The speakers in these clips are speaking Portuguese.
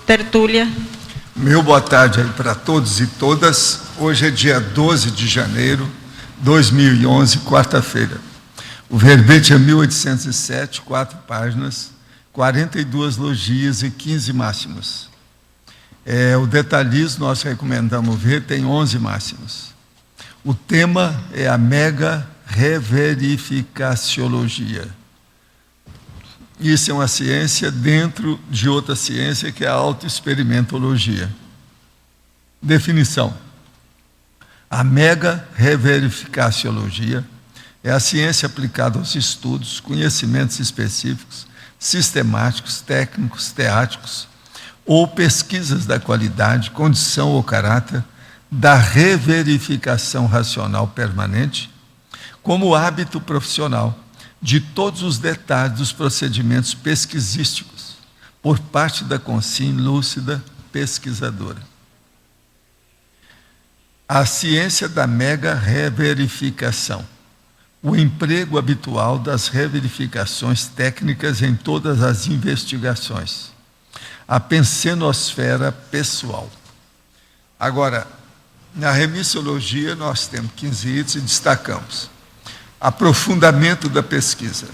tertúlia. Meu boa tarde aí para todos e todas. Hoje é dia 12 de janeiro de 2011, quarta-feira. O verbete é 1807, 4 páginas, 42 logias e 15 máximos. O detalhismo nós recomendamos ver, tem 11 máximos. O tema é a mega reverificaciologia. Isso é uma ciência dentro de outra ciência que é a autoexperimentologia. Definição. A mega reverificaciologia é a ciência aplicada aos estudos, conhecimentos específicos, sistemáticos, técnicos, teáticos, ou pesquisas da qualidade, condição ou caráter da reverificação racional permanente, como hábito profissional de todos os detalhes dos procedimentos pesquisísticos, por parte da consciência lúcida pesquisadora. A ciência da mega reverificação, o emprego habitual das reverificações técnicas em todas as investigações, a pensenosfera pessoal. Agora, na remissiologia nós temos 15 itens e destacamos aprofundamento da pesquisa,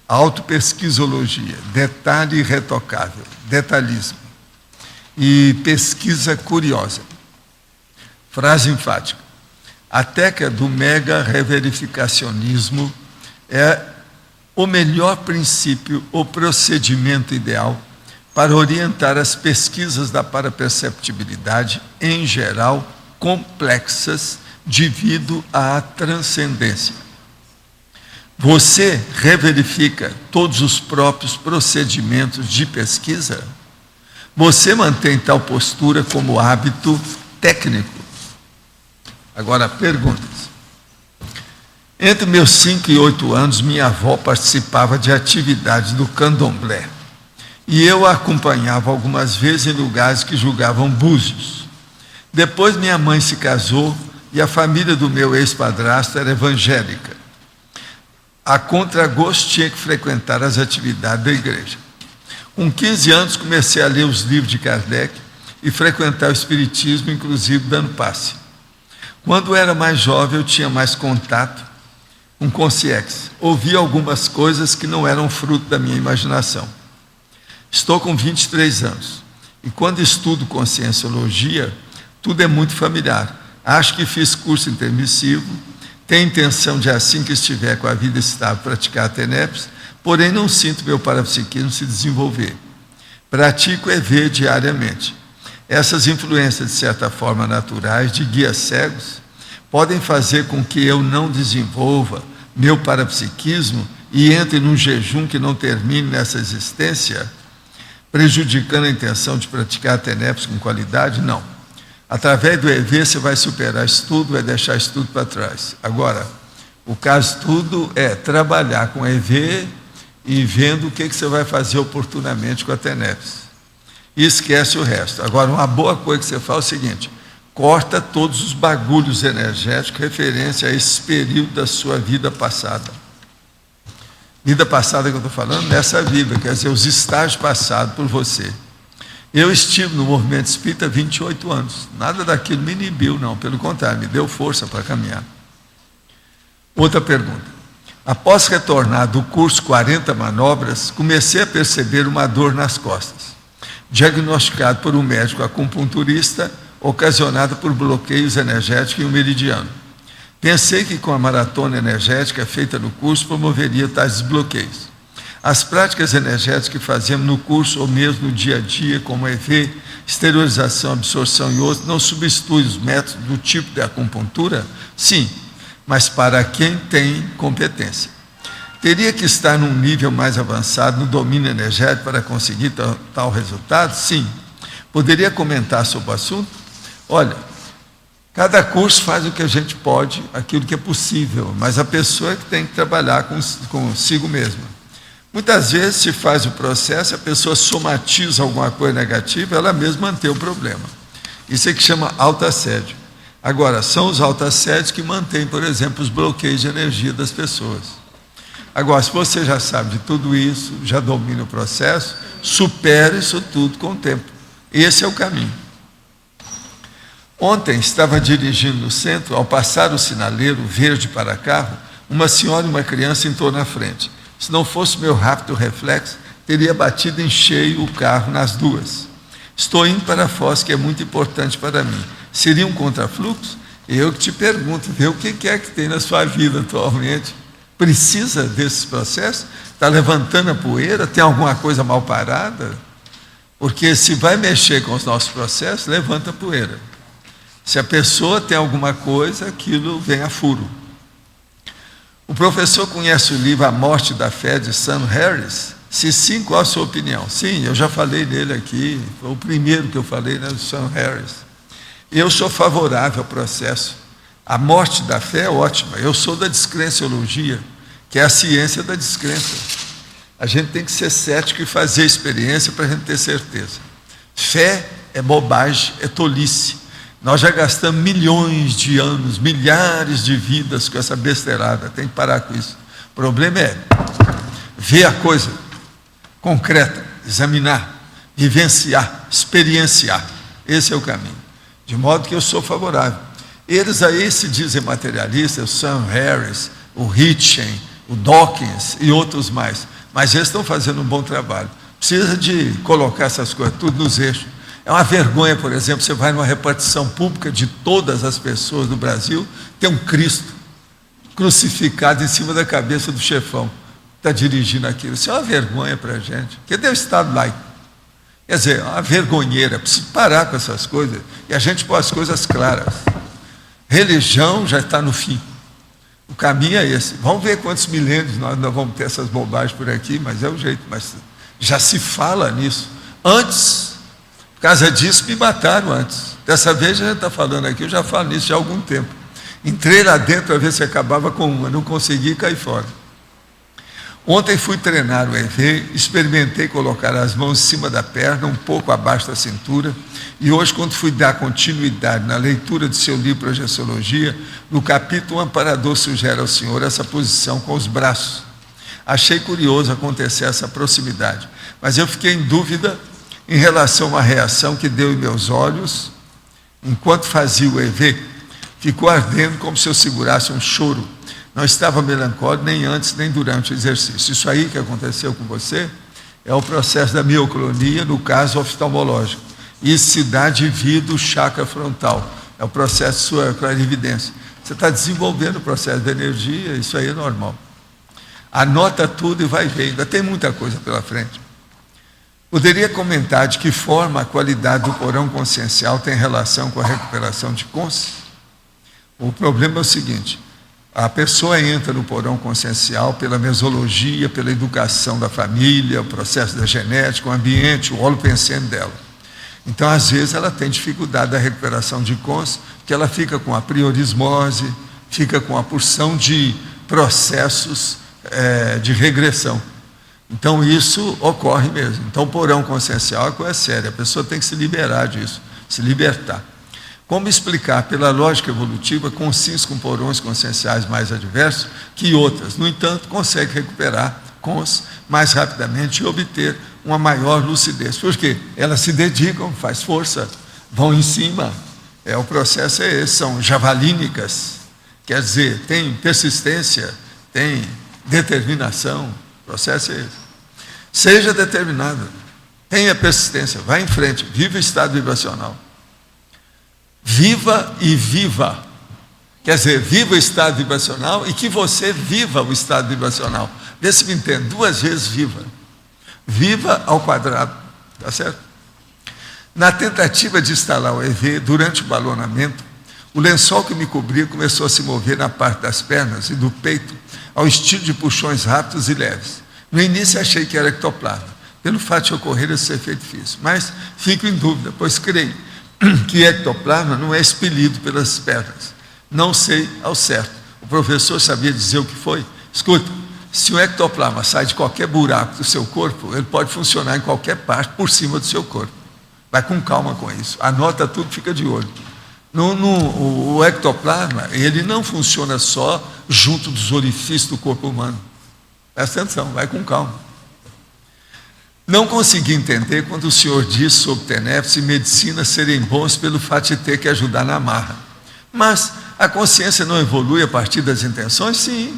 autopesquisologia, detalhe irretocável, detalhismo e pesquisa curiosa. Frase enfática. A técnica do mega reverificacionismo é o melhor princípio, o procedimento ideal para orientar as pesquisas da paraperceptibilidade, em geral, complexas, devido à transcendência. Você reverifica todos os próprios procedimentos de pesquisa? Você mantém tal postura como hábito técnico? Agora, perguntas. Entre meus 5 e 8 anos, minha avó participava de atividades do candomblé. E eu a acompanhava algumas vezes em lugares que julgavam búzios. Depois minha mãe se casou e a família do meu ex-padrasto era evangélica. A contragosto tinha que frequentar as atividades da igreja. Com 15 anos comecei a ler os livros de Kardec e frequentar o espiritismo, inclusive dando passe. Quando era mais jovem eu tinha mais contato com consciência. Ouvi algumas coisas que não eram fruto da minha imaginação. Estou com 23 anos e quando estudo conscienciologia, tudo é muito familiar. Acho que fiz curso intermissivo, tenho intenção de, assim que estiver com a vida estável, praticar a TENEPS, porém não sinto meu parapsiquismo se desenvolver. Pratico EV diariamente. Essas influências, de certa forma naturais, de guias cegos, podem fazer com que eu não desenvolva meu parapsiquismo e entre num jejum que não termine nessa existência, prejudicando a intenção de praticar a TENEPS com qualidade? Não. Através do EV você vai superar isso tudo, vai deixar isso tudo para trás. Agora, o caso tudo é trabalhar com EV e vendo o que você vai fazer oportunamente com a TENEPS. E esquece o resto. Agora, uma boa coisa que você faz é o seguinte: corta todos os bagulhos energéticos referência a esse período da sua vida passada. Vida passada que eu estou falando, nessa vida, quer dizer, os estágios passados por você. Eu estive no movimento espírita há 28 anos. Nada daquilo me inibiu, não. Pelo contrário, me deu força para caminhar. Outra pergunta. Após retornar do curso 40 manobras, comecei a perceber uma dor nas costas, diagnosticado por um médico acupunturista, ocasionada por bloqueios energéticos em um meridiano. Pensei que com a maratona energética feita no curso promoveria tais desbloqueios. As práticas energéticas que fazemos no curso ou mesmo no dia a dia, como EV, exteriorização, absorção e outros, não substituem os métodos do tipo de acupuntura? Sim, mas para quem tem competência. Teria que estar num nível mais avançado no domínio energético para conseguir tal resultado? Sim. Poderia comentar sobre o assunto? Olha, cada curso faz o que a gente pode, aquilo que é possível, mas a pessoa é que tem que trabalhar consigo mesma. Muitas vezes se faz o processo, a pessoa somatiza alguma coisa negativa, ela mesma mantém o problema. Isso é que chama autoassédio. Agora, são os autoassédios que mantêm, por exemplo, os bloqueios de energia das pessoas. Agora, se você já sabe de tudo isso, já domina o processo, supere isso tudo com o tempo. Esse é o caminho. Ontem estava dirigindo no centro, ao passar o sinaleiro verde para carro, uma senhora e uma criança entrou na frente. Se não fosse meu rápido reflexo, teria batido em cheio o carro nas duas. Estou indo para Foz, que é muito importante para mim. Seria um contrafluxo? Eu que te pergunto, vê o que é que tem na sua vida atualmente. Precisa desses processos? Está levantando a poeira? Tem alguma coisa mal parada? Porque se vai mexer com os nossos processos, levanta a poeira. Se a pessoa tem alguma coisa, aquilo vem a furo. O professor conhece o livro A Morte da Fé, de Sam Harris? Se sim, qual a sua opinião? Sim, eu já falei dele aqui, foi o primeiro que eu falei, né, do Sam Harris. Eu sou favorável ao processo. A morte da fé é ótima. Eu sou da descrenciologia, que é a ciência da descrença. A gente tem que ser cético e fazer experiência para a gente ter certeza. Fé é bobagem, é tolice. Nós já gastamos milhões de anos, milhares de vidas com essa besteirada. Tem que parar com isso. O problema é ver a coisa concreta, examinar, vivenciar, experienciar. Esse é o caminho. De modo que eu sou favorável. Eles aí se dizem materialistas, o Sam Harris, o Hitchen, o Dawkins e outros mais. Mas eles estão fazendo um bom trabalho. Precisa de colocar essas coisas tudo nos eixos. É uma vergonha, por exemplo, você vai numa repartição pública de todas as pessoas do Brasil, tem um Cristo crucificado em cima da cabeça do chefão, que está dirigindo aquilo. Isso é uma vergonha para a gente. Cadê o Estado laico? Quer dizer, é uma vergonheira. Precisa parar com essas coisas. E a gente põe as coisas claras. Religião já está no fim. O caminho é esse. Vamos ver quantos milênios nós ainda vamos ter essas bobagens por aqui, mas é o jeito. Mas já se fala nisso. Antes, por causa disso, me mataram antes. Dessa vez a gente está falando aqui, eu já falo nisso já há algum tempo. Entrei lá dentro para ver se acabava com uma, não consegui cair fora. Ontem fui treinar o EV, experimentei colocar as mãos em cima da perna, um pouco abaixo da cintura, e hoje, quando fui dar continuidade na leitura de seu livro Projeciologia, no capítulo O Amparador sugere ao Senhor essa posição com os braços. Achei curioso acontecer essa proximidade, mas eu fiquei em dúvida em relação a uma reação que deu em meus olhos, enquanto fazia o EV, ficou ardendo como se eu segurasse um choro. Não estava melancólico nem antes nem durante o exercício. Isso aí que aconteceu com você é o processo da mioclonia, no caso oftalmológico. Isso se dá devido ao chakra frontal. É o processo de sua clarividência. Você está desenvolvendo o processo de energia, isso aí é normal. Anota tudo e vai ver, ainda tem muita coisa pela frente. Poderia comentar de que forma a qualidade do porão consciencial tem relação com a recuperação de consciência? O problema é o seguinte: a pessoa entra no porão consciencial pela mesologia, pela educação da família, o processo da genética, o ambiente, o holopensene dela. Então, às vezes, ela tem dificuldade da recuperação de consciência, porque ela fica com a priorismose, fica com a porção de processos de regressão. Então, isso ocorre mesmo. Então, o porão consciencial é coisa séria, a pessoa tem que se liberar disso, se libertar. Como explicar, pela lógica evolutiva, consciências com porões conscienciais mais adversos que outras? No entanto, consegue recuperar mais rapidamente e obter uma maior lucidez. Por quê? Elas se dedicam, faz força, vão em cima. O processo é esse, são javalínicas. Quer dizer, tem persistência, tem determinação. O processo é esse. Seja determinado, tenha persistência, vá em frente, viva o estado vibracional. Viva e viva. Quer dizer, viva o estado vibracional e que você viva o estado vibracional. Vê se me entende, 2 vezes viva. Viva ao quadrado, tá certo? Na tentativa de instalar o EV, durante o balonamento, o lençol que me cobria começou a se mover na parte das pernas e do peito, ao estilo de puxões rápidos e leves. No início achei que era ectoplasma, pelo fato de ocorrer esse efeito físico, mas fico em dúvida, pois creio que ectoplasma não é expelido pelas pernas. Não sei ao certo. O professor sabia dizer o que foi? Escuta, se o ectoplasma sai de qualquer buraco do seu corpo, ele pode funcionar em qualquer parte por cima do seu corpo. Vai com calma com isso. Anota tudo, fica de olho. O ectoplasma, ele não funciona só junto dos orifícios do corpo humano. Presta atenção, vai com calma. Não consegui entender quando o senhor diz sobre TENEPS e medicina serem bons pelo fato de ter que ajudar na marra. Mas a consciência não evolui a partir das intenções? Sim.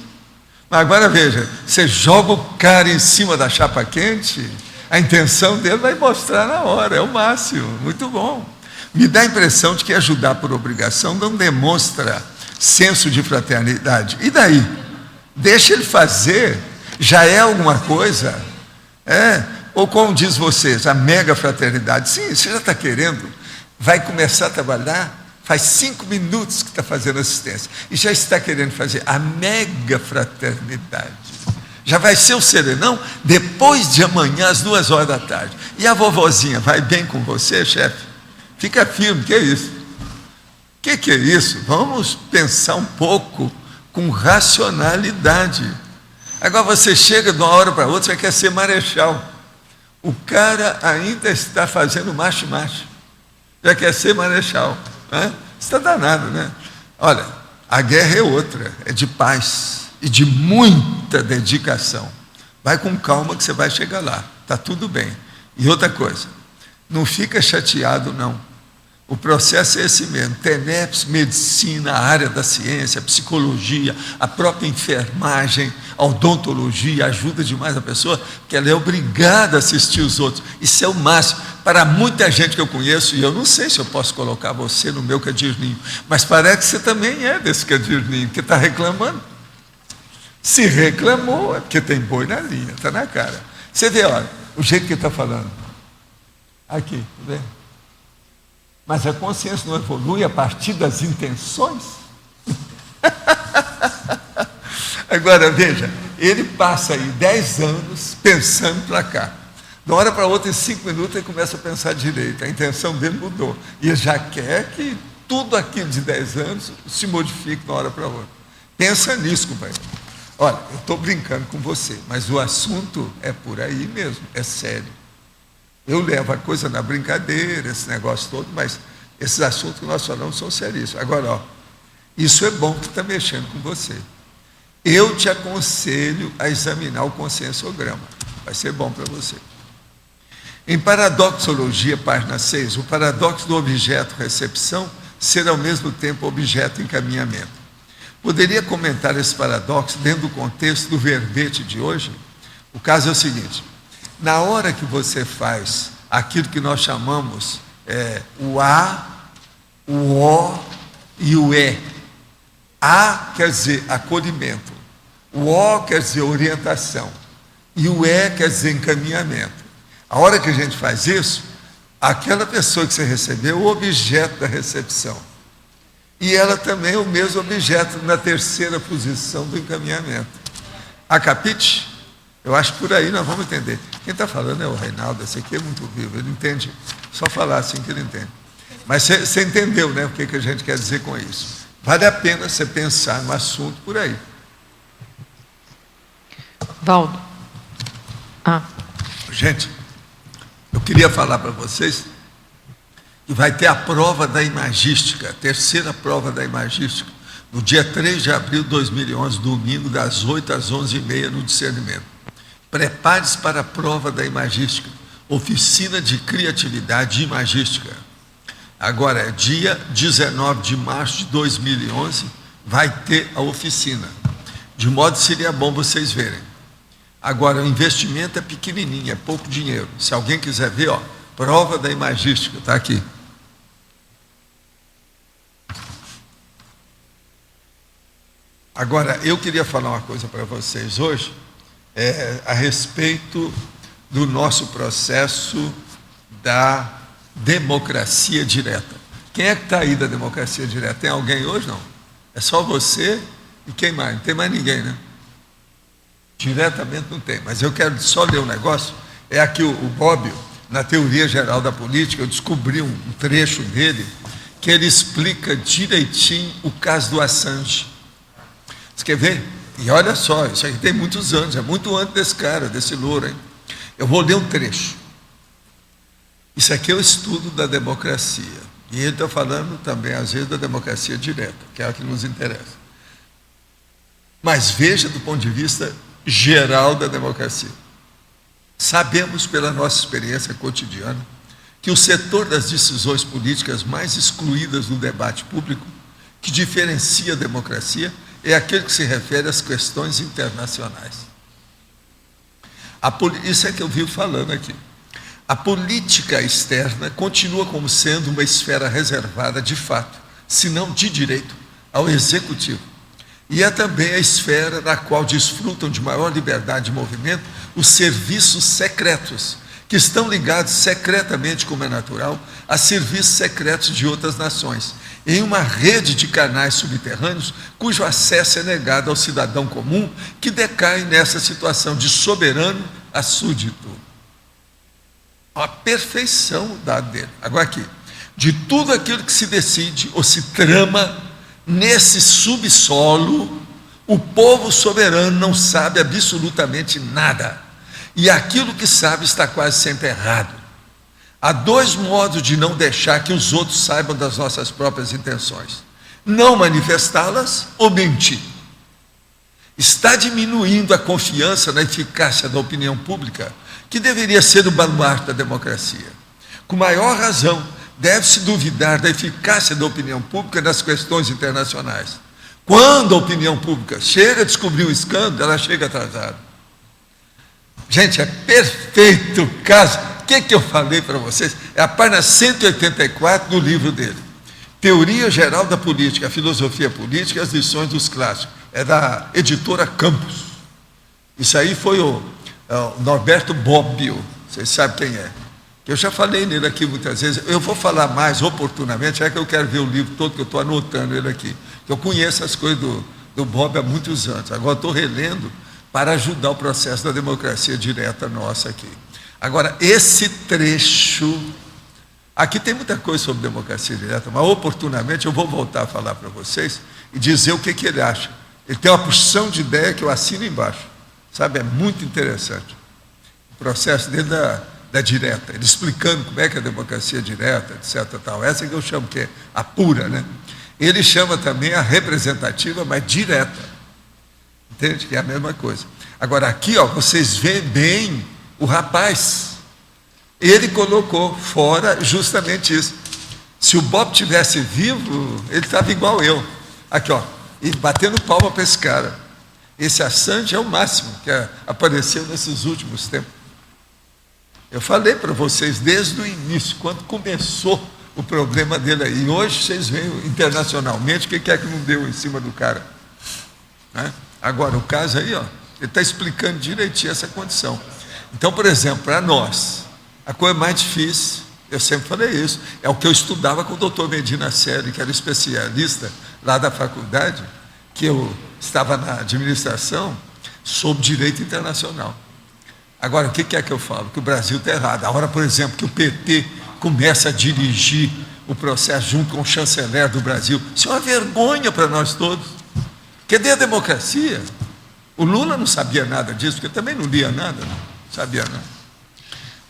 Mas agora veja, você joga o cara em cima da chapa quente, a intenção dele vai mostrar na hora, é o máximo, muito bom. Me dá a impressão de que ajudar por obrigação não demonstra senso de fraternidade. E daí? Deixa ele fazer, já é alguma coisa. Ou como diz vocês, a mega fraternidade. Sim, você já está querendo, vai começar a trabalhar, faz 5 minutos que está fazendo assistência, e já está querendo fazer a mega fraternidade. Já vai ser o serenão depois de amanhã, às 2 horas da tarde. E a vovozinha, vai bem com você, chefe? Fica firme, que é isso? Que é isso? Vamos pensar um pouco com racionalidade. Agora você chega de uma hora para outra, você quer ser marechal. O cara ainda está fazendo macho-macho. Já quer ser marechal. Né? Isso está danado, né? Olha, a guerra é outra, é de paz e de muita dedicação. Vai com calma que você vai chegar lá. Está tudo bem. E outra coisa, não fica chateado, não. O processo é esse mesmo. TENEPS, medicina, a área da ciência, a psicologia, a própria enfermagem, a odontologia, ajuda demais a pessoa, porque ela é obrigada a assistir os outros. Isso é o máximo. Para muita gente que eu conheço, e eu não sei se eu posso colocar você no meu cadirninho, mas parece que você também é desse cadirninho, que está reclamando. Se reclamou, é porque tem boi na linha, está na cara. Você vê, olha, o jeito que ele está falando. Aqui, tá vendo? Mas a consciência não evolui a partir das intenções? Agora, veja, ele passa aí 10 anos pensando para cá. De uma hora para outra, em 5 minutos, ele começa a pensar direito. A intenção dele mudou. E ele já quer que tudo aquilo de 10 anos se modifique de uma hora para outra. Pensa nisso, companheiro. Olha, eu estou brincando com você, mas o assunto é por aí mesmo, é sério. Eu levo a coisa na brincadeira, esse negócio todo, mas esses assuntos que nós falamos são seríssimos. Agora, ó, isso é bom que está mexendo com você. Eu te aconselho a examinar o conscienciograma. Vai ser bom para você. Em Paradoxologia, página 6, o paradoxo do objeto recepção ser ao mesmo tempo objeto encaminhamento. Poderia comentar esse paradoxo dentro do contexto do verbete de hoje? O caso é o seguinte: na hora que você faz aquilo que nós chamamos o A, o O e o E. A quer dizer acolhimento, o O quer dizer orientação e o E quer dizer encaminhamento. A hora que a gente faz isso, aquela pessoa que você recebeu é o objeto da recepção. E ela também é o mesmo objeto na terceira posição do encaminhamento. A capite? Eu acho que por aí nós vamos entender. Quem está falando é o Reinaldo, esse aqui é muito vivo, ele entende, só falar assim que ele entende. Mas você entendeu, né, o que a gente quer dizer com isso. Vale a pena você pensar no assunto por aí. Valdo. Gente, eu queria falar para vocês que vai ter a prova da imagística, a terceira prova da imagística, no dia 3 de abril de 2011, domingo, das 8 às 11h30, no discernimento. Prepare-se para a prova da imagística, oficina de criatividade imagística. Agora, dia 19 de março de 2011, vai ter a oficina. De modo que seria bom vocês verem. Agora, o investimento é pequenininho, é pouco dinheiro. Se alguém quiser ver, ó, prova da imagística, está aqui. Agora, eu queria falar uma coisa para vocês hoje, a respeito do nosso processo da democracia direta. Quem é que está aí da democracia direta? Tem alguém hoje? Não. É só você e quem mais? Não tem mais ninguém, né? Diretamente não tem, mas eu quero só ler um negócio. É aqui o Bobbio, na Teoria Geral da Política, eu descobri um trecho dele, que ele explica direitinho o caso do Assange. Você quer ver? E olha só, isso aqui tem muitos anos, é muito antes desse cara, desse louro, hein? Eu vou ler um trecho. Isso aqui é o estudo da democracia. E ele está falando também, às vezes, da democracia direta, que é a que nos interessa. Mas veja do ponto de vista geral da democracia. Sabemos pela nossa experiência cotidiana que o setor das decisões políticas mais excluídas do debate público, que diferencia a democracia, é aquele que se refere às questões internacionais. Isso é que eu vivo falando aqui. A política externa continua como sendo uma esfera reservada de fato, se não de direito, ao executivo. E é também a esfera na qual desfrutam de maior liberdade de movimento os serviços secretos, que estão ligados secretamente, como é natural, a serviços secretos de outras nações, em uma rede de canais subterrâneos cujo acesso é negado ao cidadão comum, que decai nessa situação de soberano a súdito. A perfeição dada dele. Agora aqui, de tudo aquilo que se decide ou se trama nesse subsolo, o povo soberano não sabe absolutamente nada. E aquilo que sabe está quase sempre errado. Há dois modos de não deixar que os outros saibam das nossas próprias intenções: não manifestá-las ou mentir. Está diminuindo a confiança na eficácia da opinião pública, que deveria ser o baluarte da democracia. Com maior razão, deve-se duvidar da eficácia da opinião pública nas questões internacionais. Quando a opinião pública chega a descobrir um escândalo, ela chega atrasada. Gente, é perfeito o caso. O que eu falei para vocês? É a página 184 do livro dele. Teoria Geral da Política, a Filosofia Política e as Lições dos Clássicos. É da editora Campos. Isso aí foi o Norberto Bobbio. Vocês sabem quem é. Eu já falei nele aqui muitas vezes. Eu vou falar mais oportunamente, é que eu quero ver o livro todo, que eu estou anotando ele aqui. Eu conheço as coisas do Bobbio há muitos anos. Agora estou relendo para ajudar o processo da democracia direta nossa aqui. Agora, esse trecho, aqui tem muita coisa sobre democracia direta, mas oportunamente eu vou voltar a falar para vocês e dizer o que ele acha. Ele tem uma porção de ideia que eu assino embaixo, sabe, é muito interessante. O processo dele da direta, ele explicando como é que é a democracia direta, etc. Tal. Essa que eu chamo que é a pura, né? Ele chama também a representativa, mas direta. Entende? Que é a mesma coisa. Agora aqui, ó, vocês veem bem o rapaz. Ele colocou fora justamente isso. Se o Bob tivesse vivo, ele estava igual eu. Aqui, ó, e batendo palma para esse cara. Esse Assange é o máximo que apareceu nesses últimos tempos. Eu falei para vocês desde o início, quando começou o problema dele aí. E hoje vocês veem internacionalmente o que é que não deu em cima do cara. Né? Agora, o caso aí, ó, ele está explicando direitinho essa condição. Então, por exemplo, para nós, a coisa mais difícil, eu sempre falei isso, é o que eu estudava com o doutor Medina Celi, que era especialista lá da faculdade, que eu estava na administração, sobre direito internacional. Agora, o que é que eu falo? Que o Brasil está errado. A hora, por exemplo, que o PT começa a dirigir o processo junto com o chanceler do Brasil, isso é uma vergonha para nós todos. Cadê a democracia? O Lula não sabia nada disso, porque também não lia nada, não sabia nada.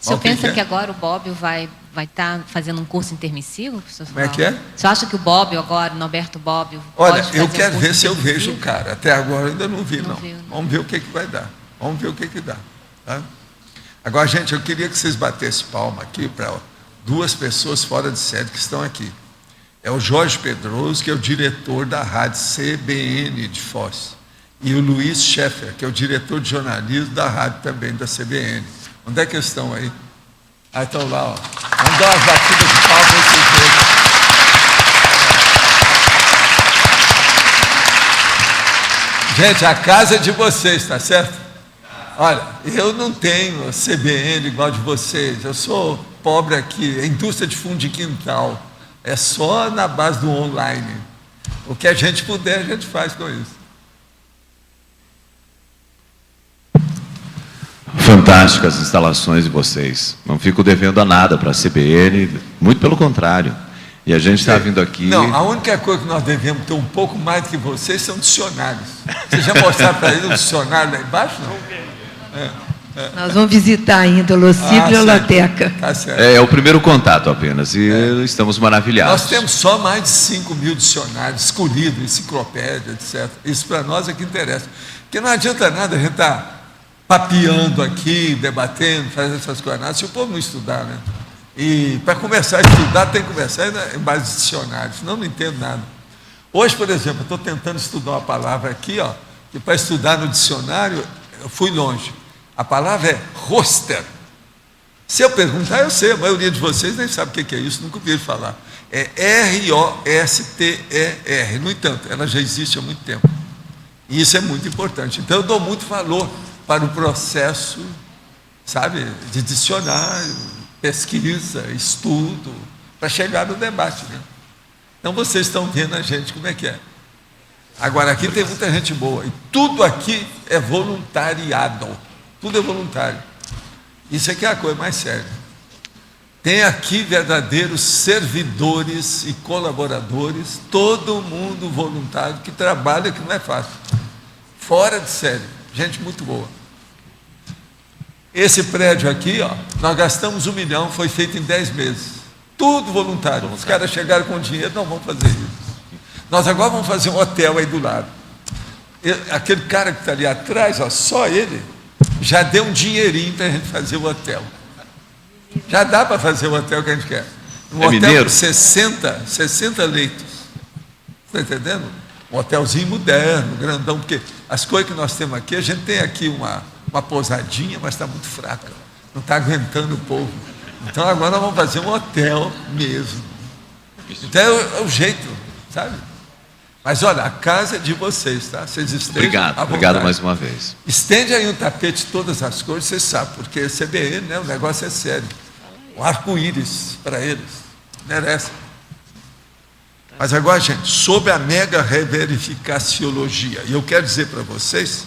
O senhor pensa que agora o Bobbio vai estar fazendo um curso intermissivo, professor? Como é que é? Você acha que o Bobbio agora, Norberto Bobbio, olha, pode fazer eu quero ver se eu intermissivo? vejo o cara. Até agora eu ainda não vi, não. Viu, não. Vamos ver o que vai dar. Vamos ver o que dá. Tá? Agora, gente, eu queria que vocês batessem palma aqui para duas pessoas fora de série que estão aqui. É o Jorge Pedroso, que é o diretor da rádio CBN de Foz. E o Luiz Schaeffer, que é o diretor de jornalismo da rádio também, da CBN. Onde é que eles estão aí? Ah, estão lá, ó. Vamos dar umas batidas de palma para vocês verem. Gente, a casa é de vocês, tá certo? Olha, eu não tenho CBN igual de vocês. Eu sou pobre aqui, é indústria de fundo de quintal. É só na base do online. O que a gente puder, a gente faz com isso. Fantásticas as instalações de vocês. Não fico devendo a nada para a CBN, muito pelo contrário. E a gente está vindo aqui... Não, a única coisa que nós devemos ter um pouco mais do que vocês são dicionários. Vocês já mostraram para eles um dicionário lá embaixo? Não? Nós vamos visitar ainda o Biblioteca. Tá certo. É o primeiro contato apenas, e estamos maravilhados. Nós temos só mais de 5.000 dicionários escolhidos, enciclopédia, etc. Isso para nós é que interessa. Porque não adianta nada a gente estar papeando aqui, debatendo, fazendo essas coisas nada, se o povo não estudar, né? E para começar a estudar, tem que começar em base de dicionário, senão não entendo nada. Hoje, por exemplo, eu estou tentando estudar uma palavra aqui, ó, que para estudar no dicionário, eu fui longe. A palavra é roster. Se eu perguntar, eu sei, a maioria de vocês nem sabe o que é isso, nunca ouviram falar. É R-O-S-T-E-R. No entanto, ela já existe há muito tempo. E isso é muito importante. Então, eu dou muito valor para o processo, sabe, de dicionário, pesquisa, estudo, para chegar no debate, né? Então, vocês estão vendo a gente como é que é. Agora, aqui tem muita gente boa. E tudo aqui é voluntariado. Tudo é voluntário. Isso aqui é a coisa mais séria. Tem aqui verdadeiros servidores e colaboradores, todo mundo voluntário que trabalha, que não é fácil. Fora de série. Gente muito boa. Esse prédio aqui, ó, nós gastamos 1 milhão, foi feito em 10 meses. Tudo voluntário. Os caras chegaram com dinheiro, não vamos fazer isso. Nós agora vamos fazer um hotel aí do lado. Aquele cara que está ali atrás, ó, só ele, já deu um dinheirinho para a gente fazer o hotel. Já dá para fazer o hotel que a gente quer. Um hotel com 60 leitos. Está entendendo? Um hotelzinho moderno, grandão, porque as coisas que nós temos aqui, a gente tem aqui uma pousadinha, mas está muito fraca. Não está aguentando o povo. Então agora nós vamos fazer um hotel mesmo. Então é o jeito, sabe? Mas olha, a casa é de vocês, tá? Vocês estejam Obrigado mais uma vez. Estende aí um tapete de todas as cores, vocês sabem, porque CBN, né, o negócio é sério. Um arco-íris para eles, merece. Mas agora, gente, sobre a mega reverificaciologia, e eu quero dizer para vocês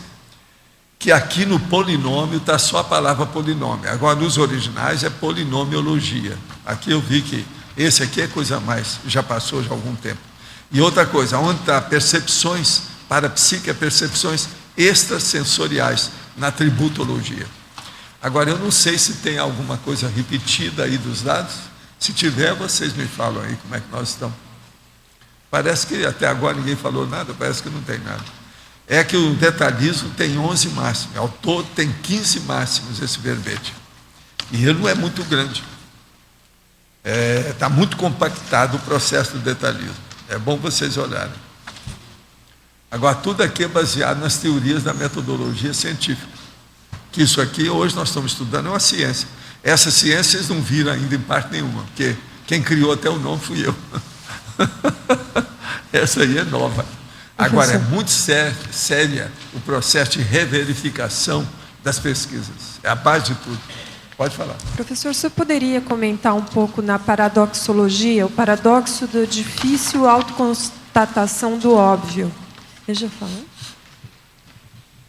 que aqui no polinômio está só a palavra polinômio. Agora, nos originais é polinomiologia. Aqui eu vi que esse aqui é coisa mais, já passou já há algum tempo. E outra coisa, onde está percepções parapsíquicas, percepções extrasensoriais, na tributologia. Agora, eu não sei se tem alguma coisa repetida aí dos lados. Se tiver, vocês me falam aí como é que nós estamos. Parece que até agora ninguém falou nada, parece que não tem nada. É que o detalhismo tem 11 máximos, ao todo tem 15 máximos esse verbete. E ele não é muito grande. Está muito compactado o processo do detalhismo. É bom vocês olharem. Agora, tudo aqui é baseado nas teorias da metodologia científica. Que isso aqui, hoje nós estamos estudando, é uma ciência. Essa ciência vocês não viram ainda em parte nenhuma, porque quem criou até o nome fui eu. Essa aí é nova. Agora, é muito séria o processo de reverificação das pesquisas. É a base de tudo. Pode falar. Professor, você poderia comentar um pouco na paradoxologia, o paradoxo da difícil autoconstatação do óbvio? Deixa eu falar.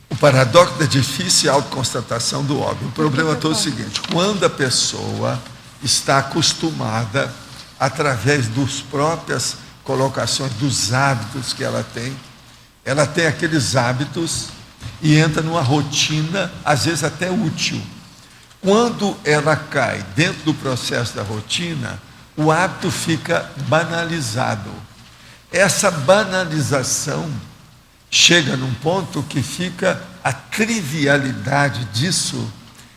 O paradoxo da difícil autoconstatação do óbvio. O problema é todo o seguinte: quando a pessoa está acostumada, através das próprias colocações, dos hábitos que ela tem aqueles hábitos e entra numa rotina, às vezes até útil. Quando ela cai dentro do processo da rotina, o hábito fica banalizado. Essa banalização chega num ponto que fica a trivialidade disso,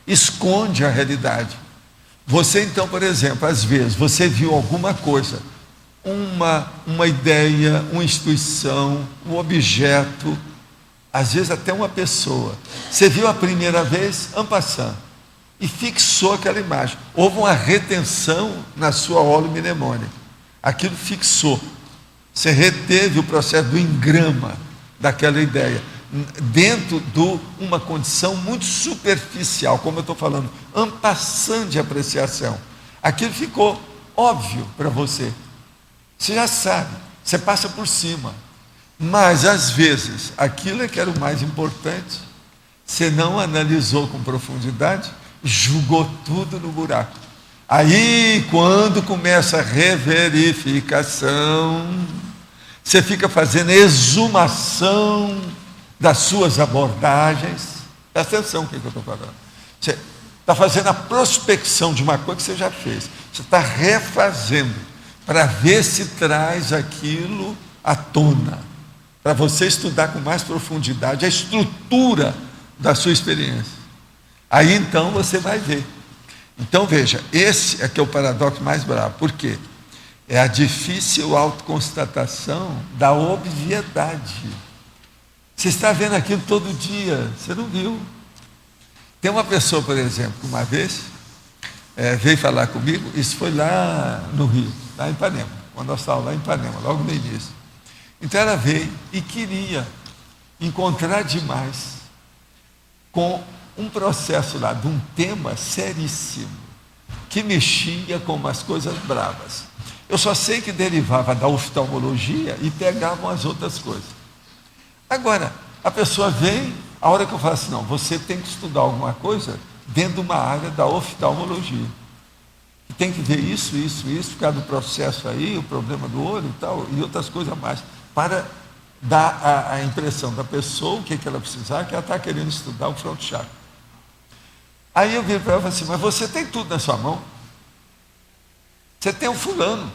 esconde a realidade. Você então, por exemplo, às vezes, você viu alguma coisa, uma ideia, uma instituição, um objeto, às vezes até uma pessoa. Você viu a primeira vez, en passant, e fixou aquela imagem. Houve uma retenção na sua holomnemônia. Aquilo fixou. Você reteve o processo do engrama daquela ideia, dentro de uma condição muito superficial, como eu estou falando, en passant de apreciação. Aquilo ficou óbvio para você. Você já sabe, você passa por cima. Mas, às vezes, aquilo é que era o mais importante, você não analisou com profundidade, jogou tudo no buraco. Aí, quando começa a reverificação, você fica fazendo exumação das suas abordagens. Presta atenção no que eu estou falando. Você está fazendo a prospecção de uma coisa que você já fez. Você está refazendo para ver se traz aquilo à tona, para você estudar com mais profundidade a estrutura da sua experiência. Aí então você vai ver. Então veja, esse é que é o paradoxo mais bravo. Por quê? É a difícil autoconstatação da obviedade. Você está vendo aquilo todo dia, você não viu. Tem uma pessoa, por exemplo, que uma vez veio falar comigo, isso foi lá no Rio, lá em Ipanema, quando nós estávamos lá em Ipanema, logo no início. Então ela veio e queria encontrar demais com um processo lá, de um tema seríssimo, que mexia com umas coisas bravas. Eu só sei que derivava da oftalmologia e pegavam as outras coisas. Agora, a pessoa vem, a hora que eu falo assim, não, você tem que estudar alguma coisa dentro de uma área da oftalmologia. Tem que ver isso, por causa do processo aí, o problema do olho e tal, e outras coisas mais, para dar a impressão da pessoa, o que ela precisar, que ela está querendo estudar o front chakra. Aí eu viro para ela e falo assim, mas você tem tudo na sua mão? Você tem um fulano.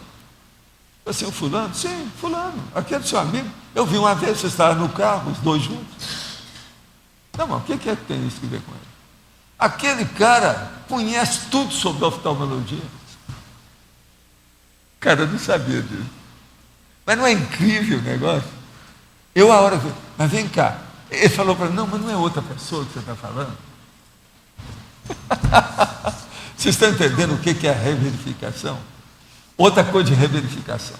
Eu assim, um fulano? Sim, fulano, aquele seu amigo. Eu vi uma vez, você estava no carro, os dois juntos. Não, mas o que é que tem isso que ver com ele? Aquele cara conhece tudo sobre oftalmologia. O cara não sabia disso. Mas não é incrível o negócio? Eu, a hora, mas vem cá. Ele falou para mim, não, mas não é outra pessoa que você está falando? Vocês estão entendendo o que é a reverificação? Outra coisa de reverificação.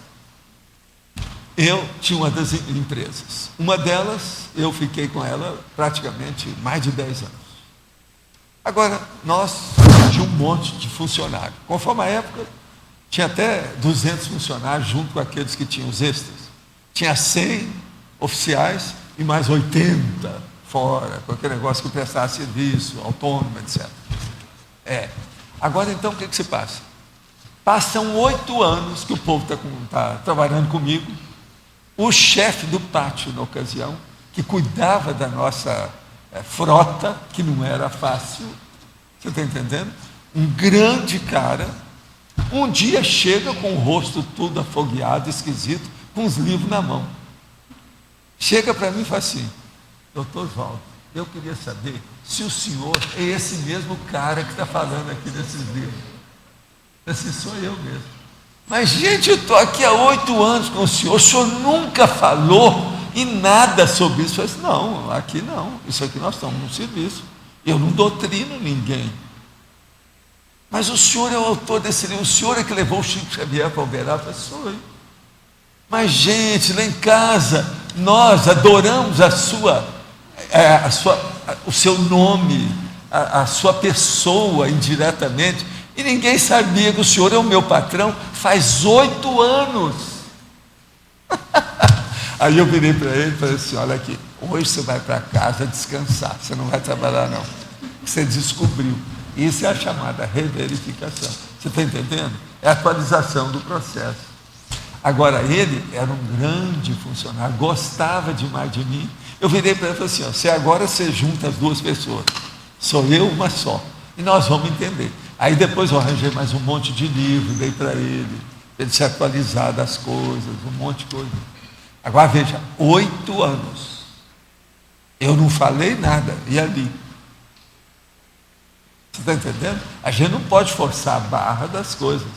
Eu tinha uma das empresas. Uma delas, eu fiquei com ela praticamente mais de 10 anos. Agora, nós tínhamos um monte de funcionários. Conforme a época, tinha até 200 funcionários junto com aqueles que tinham os extras. Tinha 100 oficiais e mais 80 fora, com aquele negócio que prestava serviço, autônomo, etc. Agora, então, o que se passa? Passam 8 anos que o povo está trabalhando comigo. O chefe do pátio, na ocasião, que cuidava da nossa frota, que não era fácil, você está entendendo? Um grande cara, um dia chega com o rosto todo afogueado, esquisito, com os livros na mão. Chega para mim e fala assim, doutor Oswaldo, eu queria saber se o senhor é esse mesmo cara que está falando aqui desses livros. Assim, sou eu mesmo. Mas, gente, eu estou aqui há 8 anos com o senhor nunca falou em nada sobre isso. Eu falei assim, não, aqui não, isso aqui nós estamos no serviço. Eu não doutrino ninguém. Mas o senhor é o autor desse livro, o senhor é que levou o Chico Xavier para Uberaba. Eu falei, sou eu. Mas, gente, lá em casa, nós adoramos o seu nome, a sua pessoa indiretamente, e ninguém sabia que o senhor é o meu patrão faz 8 anos. Aí eu virei para ele e falei assim, olha aqui, hoje você vai para casa descansar, você não vai trabalhar não. Você descobriu. Isso é a chamada reverificação. Você está entendendo? É a atualização do processo. Agora, ele era um grande funcionário, gostava demais de mim. Eu virei para ele e falei assim, se agora você junta as duas pessoas, sou eu uma só, e nós vamos entender. Aí depois eu arranjei mais um monte de livro, dei para ele se atualizar das coisas, um monte de coisa. Agora veja, 8 anos, eu não falei nada, e ali? Você está entendendo? A gente não pode forçar a barra das coisas.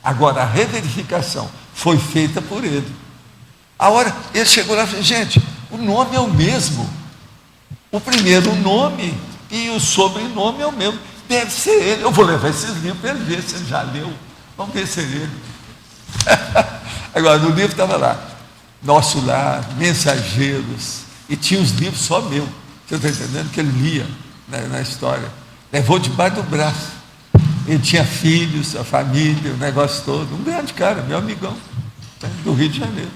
Agora, a reverificação foi feita por ele. A hora, ele chegou lá e falou, gente, o nome é o mesmo. O primeiro nome e o sobrenome é o mesmo. Deve ser ele. Eu vou levar esses livros para ele ver se ele já leu. Vamos ver se é ele. Agora, no livro estava lá, Nosso Lar, Mensageiros, e tinha os livros só meu. Você está entendendo? Que ele lia na história. Levou debaixo do braço. Ele tinha filhos, a família, o negócio todo. Um grande cara, meu amigão, do Rio de Janeiro.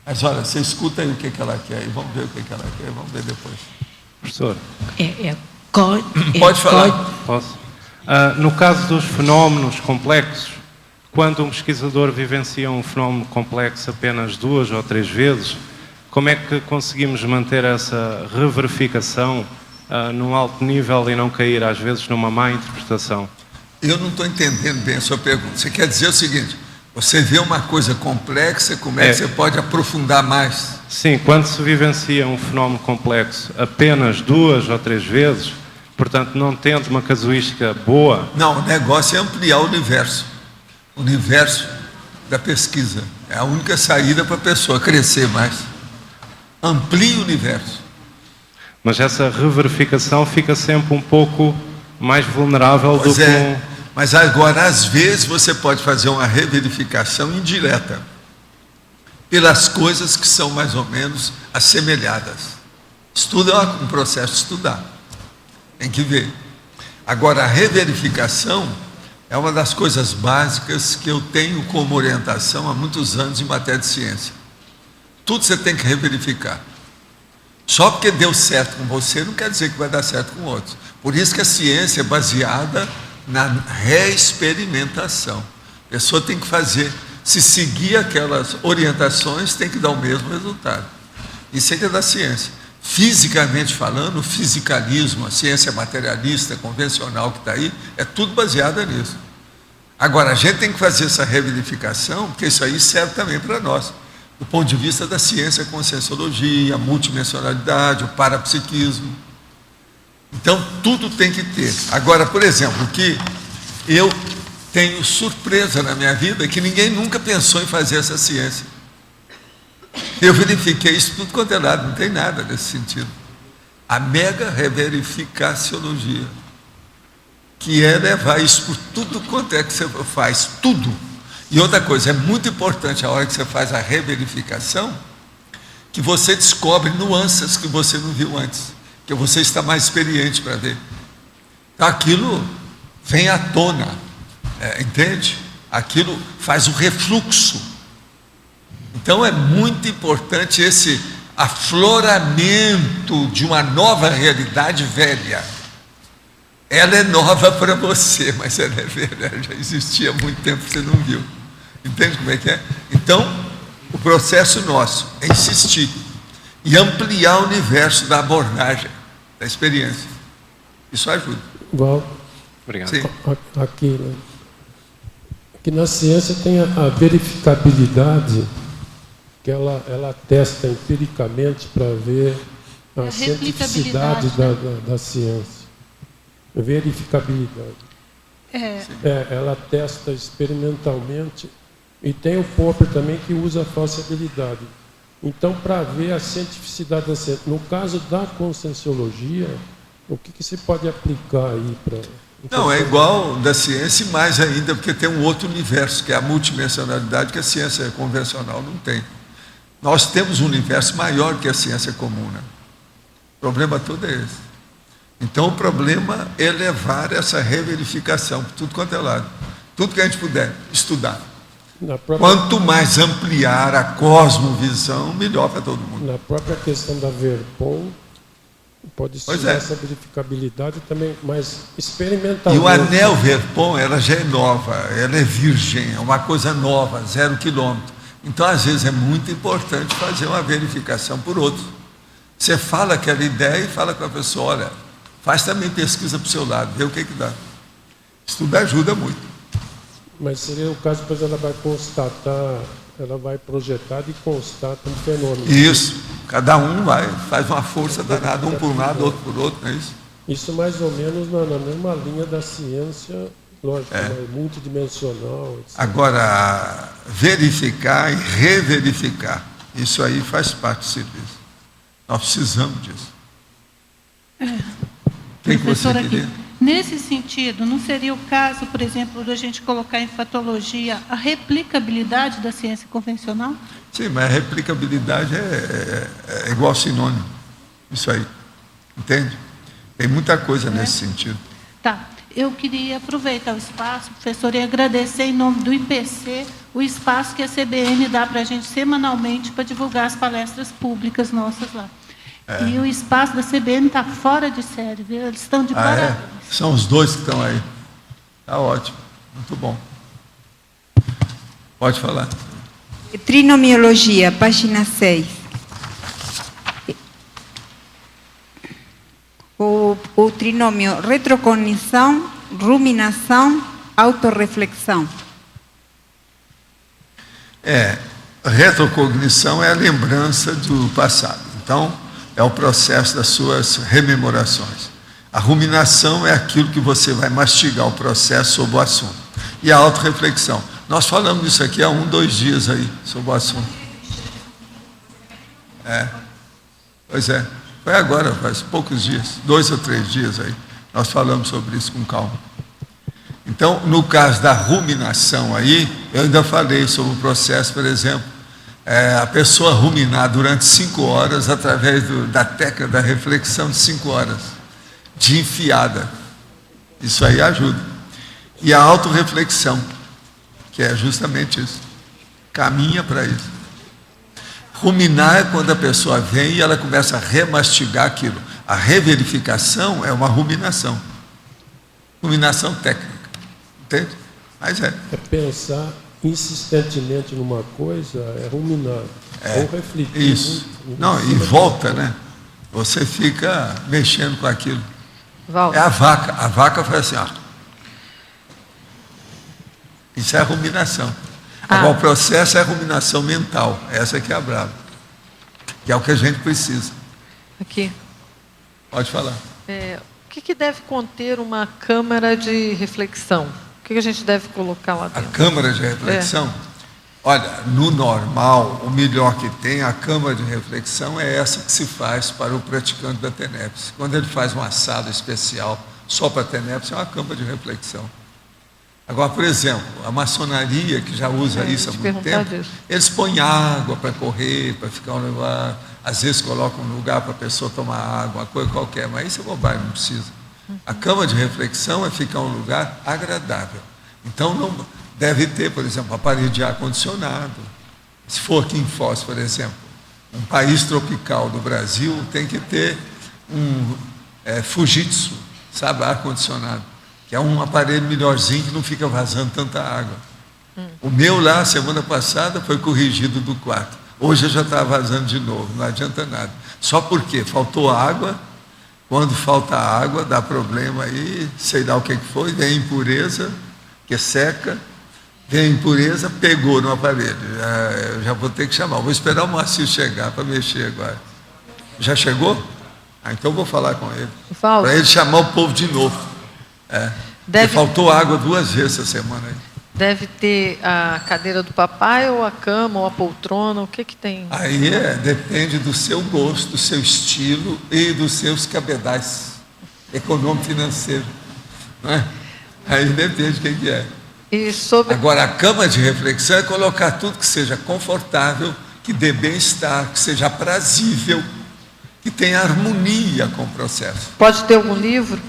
Mas olha, você escuta aí o que ela quer, e vamos ver o que ela quer, vamos ver depois. Professor. Pode falar. Posso? No caso dos fenómenos complexos, quando um pesquisador vivencia um fenómeno complexo apenas 2 ou 3 vezes, como é que conseguimos manter essa reverificação num alto nível e não cair, às vezes, numa má interpretação? Eu não estou entendendo bem a sua pergunta. Você quer dizer o seguinte, você vê uma coisa complexa, como é que você pode aprofundar mais? Sim, quando se vivencia um fenómeno complexo apenas 2 ou 3 vezes, Portanto, não tendo uma casuística boa... Não, o negócio é ampliar o universo da pesquisa. É a única saída para a pessoa crescer mais. Amplie o universo. Mas essa reverificação fica sempre um pouco mais vulnerável do que... Mas agora, às vezes, você pode fazer uma reverificação indireta pelas coisas que são mais ou menos assemelhadas. Estudo é um processo de estudar. Tem que ver. Agora, a reverificação é uma das coisas básicas que eu tenho como orientação há muitos anos em matéria de ciência. Tudo você tem que reverificar. Só porque deu certo com você não quer dizer que vai dar certo com outros. Por isso que a ciência é baseada na reexperimentação. A pessoa tem que fazer, se seguir aquelas orientações, tem que dar o mesmo resultado. Isso é que é da ciência. Fisicamente falando, o fisicalismo, a ciência materialista, convencional que está aí, é tudo baseado nisso. Agora, a gente tem que fazer essa reverificação, porque isso aí serve também para nós, do ponto de vista da ciência, a conscienciologia, a multidimensionalidade, o parapsiquismo. Então, tudo tem que ter. Agora, por exemplo, que eu tenho surpresa na minha vida, que ninguém nunca pensou em fazer essa ciência. Eu verifiquei isso tudo quanto é lado, não tem nada nesse sentido. A mega reverificaciologia, que é levar isso por tudo quanto é que você faz, tudo. E outra coisa, é muito importante a hora que você faz a reverificação, que você descobre nuances que você não viu antes, que você está mais experiente para ver. Então, aquilo vem à tona, entende? Aquilo faz o refluxo. Então, é muito importante esse afloramento de uma nova realidade velha. Ela é nova para você, mas ela é velha, já existia há muito tempo, você não viu. Entende como é que é? Então, o processo nosso é insistir e ampliar o universo da abordagem, da experiência. Isso ajuda. Igual. Obrigado. Sim. Aqui na ciência tem a verificabilidade, que ela testa empiricamente para ver a cientificidade da ciência. Verificabilidade. Ela testa experimentalmente. E tem o Popper também, que usa a falsibilidade. Então, para ver a cientificidade da ciência, no caso da conscienciologia, o que se pode aplicar aí para... Não, é igual da ciência e mais ainda, porque tem um outro universo, que é a multidimensionalidade, que a ciência convencional não tem. Nós temos um universo maior que a ciência comum, né? O problema todo é esse. Então, o problema é levar essa reverificação por tudo quanto é lado. Tudo que a gente puder estudar. Quanto mais ampliar a cosmovisão, melhor para todo mundo. Na própria questão da Verpon, pode ser essa verificabilidade também, mas experimentalmente. E o anel Verpon, ela já é nova, ela é virgem, é uma coisa nova, 0 quilômetro. Então, às vezes, é muito importante fazer uma verificação por outro. Você fala aquela ideia e fala com a pessoa, olha, faz também pesquisa para o seu lado, vê o que dá. Isso tudo ajuda muito. Mas seria o caso, pois ela vai constatar, ela vai projetar e constata um fenômeno. Isso, cada um faz uma força danada, um por um lado, outro por outro, não é isso? Isso mais ou menos na mesma linha da ciência, lógico, multidimensional, etc. Agora, verificar e reverificar, isso aí faz parte do serviço. Nós precisamos disso. O que você queria? Nesse sentido, não seria o caso, por exemplo, de a gente colocar em fatologia a replicabilidade da ciência convencional? Sim, mas a replicabilidade é igual sinônimo. Isso aí. Entende? Tem muita coisa nesse sentido. Tá. Eu queria aproveitar o espaço, professor, e agradecer em nome do IPC o espaço que a CBN dá para a gente semanalmente para divulgar as palestras públicas nossas lá. E o espaço da CBN está fora de série, viu? Eles estão de parabéns. São os dois que estão aí. Está ótimo, muito bom. Pode falar. Trinomiologia, página 6. O trinômio retrocognição, ruminação, autorreflexão. Retrocognição é a lembrança do passado. Então, é o processo das suas rememorações. A ruminação é aquilo que você vai mastigar o processo sobre o assunto. E a autorreflexão. Nós falamos disso aqui há 1, 2 dias aí, sobre o assunto. Pois é. Foi agora, faz poucos dias, 2 ou 3 dias aí. Nós falamos sobre isso com calma. Então, no caso da ruminação aí, eu ainda falei sobre o processo, por exemplo, a pessoa ruminar durante 5 horas através da técnica da reflexão de 5 horas, de enfiada. Isso aí ajuda. E a autorreflexão, que é justamente isso. Caminha para isso. Ruminar é quando a pessoa vem e ela começa a remastigar aquilo. A reverificação é uma ruminação. Ruminação técnica. Entende? Mas É pensar insistentemente numa coisa, é ruminar. Ou refletir. Isso. Não, e volta, né? Você fica mexendo com aquilo. Val. É a vaca. A vaca faz assim, ó. Isso é a ruminação. Agora, o processo é a ruminação mental. Essa que é a brava. Que é o que a gente precisa. Aqui. Pode falar. O que deve conter uma câmara de reflexão? O que a gente deve colocar lá dentro? A câmara de reflexão? Olha, no normal, o melhor que tem, a câmara de reflexão é essa que se faz para o praticante da TENEPS. Quando ele faz uma sala especial só para a TENEPS, é uma câmara de reflexão. Agora, por exemplo, a maçonaria, que já usa isso há muito tempo, eles põem água para correr, para ficar um lugar, às vezes colocam um lugar para a pessoa tomar água, uma coisa qualquer, mas isso é bobagem, não precisa. A cama de reflexão é ficar um lugar agradável. Então, não deve ter, por exemplo, aparelho de ar-condicionado. Se for aqui em Foz, por exemplo, um país tropical do Brasil, tem que ter um Fujitsu, sabe, ar-condicionado. Que é um aparelho melhorzinho que não fica vazando tanta água. O meu lá, semana passada, foi corrigido do quarto. Hoje já está vazando de novo, não adianta nada. Só porque faltou água, quando falta água, dá problema aí, sei lá o que foi, vem impureza, que seca, vem impureza, pegou no aparelho. Eu já vou ter que chamar, vou esperar o Márcio chegar para mexer agora. Já chegou? Então vou falar com ele. Para ele chamar o povo de novo. Faltou água 2 vezes essa semana aí. Deve ter a cadeira do papai, ou a cama, ou a poltrona, o que tem? Aí depende do seu gosto, do seu estilo e dos seus cabedais econômico-financeiro. Não é? Aí depende de quem que é. Agora, a cama de reflexão é colocar tudo que seja confortável, que dê bem-estar, que seja aprazível, que tenha harmonia com o processo. Pode ter algum livro?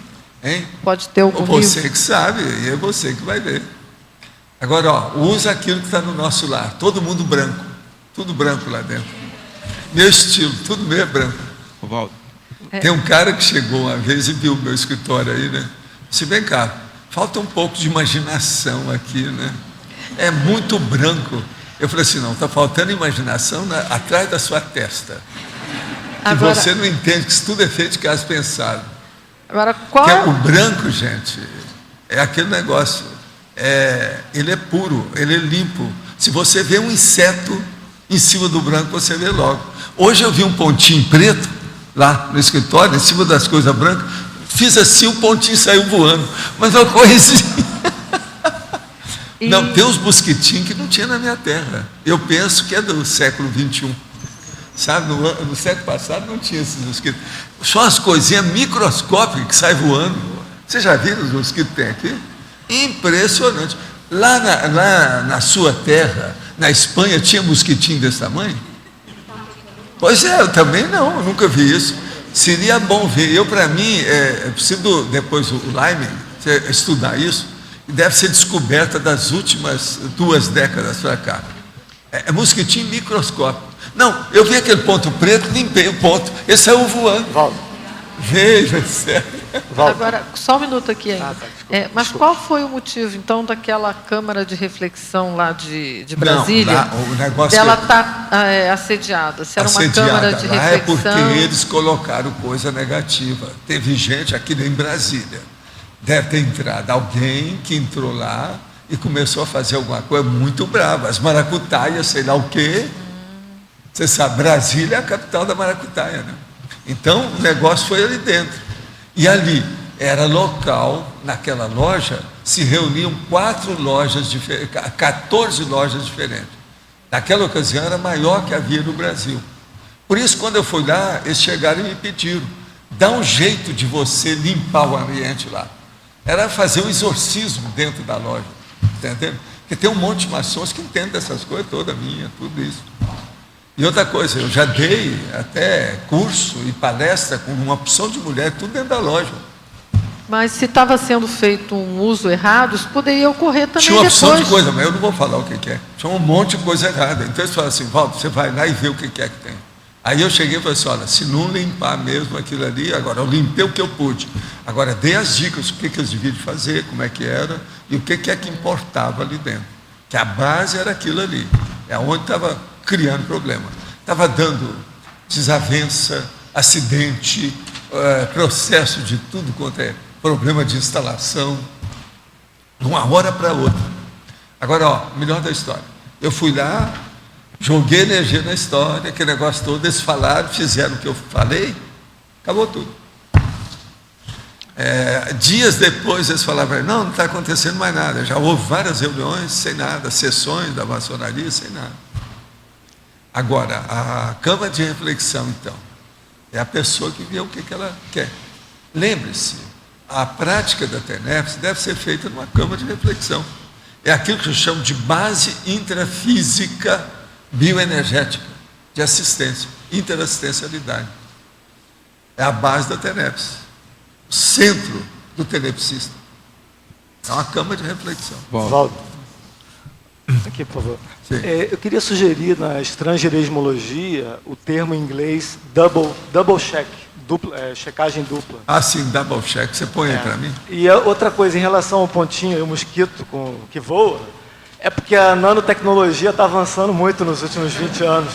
Hein? Pode ter algum livro? Você que sabe, e é você que vai ver. Agora, usa aquilo que está no nosso lar. Todo mundo branco. Tudo branco lá dentro. Meu estilo, tudo meio branco. Tem um cara que chegou uma vez e viu o meu escritório aí, né? Disse, vem cá, falta um pouco de imaginação aqui, né? É muito branco. Eu falei assim, não, está faltando imaginação atrás da sua testa. Agora, você não entende que isso tudo é feito de caso pensado. Agora, qual... o branco, gente, é aquele negócio, ele é puro, ele é limpo. Se você vê um inseto em cima do branco, você vê logo. Hoje eu vi um pontinho preto, lá no escritório, em cima das coisas brancas, fiz assim, o pontinho saiu voando, mas uma coisinha. Não, tem uns mosquitinhos que não tinha na minha terra. Eu penso que é do século XXI. Sabe, no século passado não tinha esses mosquitos. Só as coisinhas microscópicas que saem voando. Você já viu os mosquitos que tem aqui? Impressionante. Lá na sua terra, na Espanha, tinha mosquitinho desse tamanho? Pois é, eu também não, eu nunca vi isso. Seria bom ver. Para mim, preciso depois o Lyman estudar isso, e deve ser descoberta das últimas 2 décadas para cá. É mosquitinho microscópico. Não, eu vi aquele ponto preto, limpei o ponto, ele saiu voando. Valdo. Veja, sério. Agora, só um minuto aqui ainda. Mas qual foi o motivo, então, daquela Câmara de Reflexão lá de Brasília? Não, o negócio ela está assediada. Se era uma Câmara de Reflexão... É porque eles colocaram coisa negativa. Teve gente aqui em Brasília. Deve ter entrado alguém que entrou lá e começou a fazer alguma coisa muito brava. As maracutaias, sei lá o quê. Você sabe, Brasília é a capital da maracutaia, né? Então, o negócio foi ali dentro. E ali era local, naquela loja, se reuniam 14 lojas diferentes. Naquela ocasião era maior que havia no Brasil. Por isso, quando eu fui lá, eles chegaram e me pediram, dá um jeito de você limpar o ambiente lá. Era fazer um exorcismo dentro da loja, entendeu? Porque tem um monte de maçons que entendem dessas coisas toda minha, tudo isso. E outra coisa, eu já dei até curso e palestra com uma opção de mulher, tudo dentro da loja. Mas se estava sendo feito um uso errado, isso poderia ocorrer também Tinha uma opção depois. de coisa, mas eu não vou falar o que é. Tinha um monte de coisa errada. Então eles falaram assim, Walter, você vai lá e vê o que é que tem. Aí eu cheguei e falei assim, olha, se não limpar mesmo aquilo ali, agora eu limpei o que eu pude. Agora dei as dicas, o que eles deviam fazer, como é que era, e o que é que importava ali dentro. Que a base era aquilo ali. É onde estava criando problema. Estava dando desavença, acidente, processo de tudo quanto é problema de instalação, de uma hora para outra. Agora, ó, melhor da história. Eu fui lá, joguei energia na história, aquele negócio todo, eles falaram, fizeram o que eu falei, acabou tudo. Dias depois eles falavam, não está acontecendo mais nada. Já houve várias reuniões sem nada, sessões da maçonaria sem nada. Agora, a cama de reflexão, então, é a pessoa que vê o que ela quer. Lembre-se, a prática da TENEPS deve ser feita numa cama de reflexão. É aquilo que eu chamo de base intrafísica bioenergética, de assistência, interassistencialidade. É a base da TENEPS, o centro do tenepsista. É uma cama de reflexão. Valdo, aqui, por favor. Eu queria sugerir na estrangerismologia o termo em inglês double check, checagem dupla. Ah, sim, double check. Você põe aí para mim? E outra coisa, em relação ao pontinho, o mosquito que voa, é porque a nanotecnologia está avançando muito nos últimos 20 anos.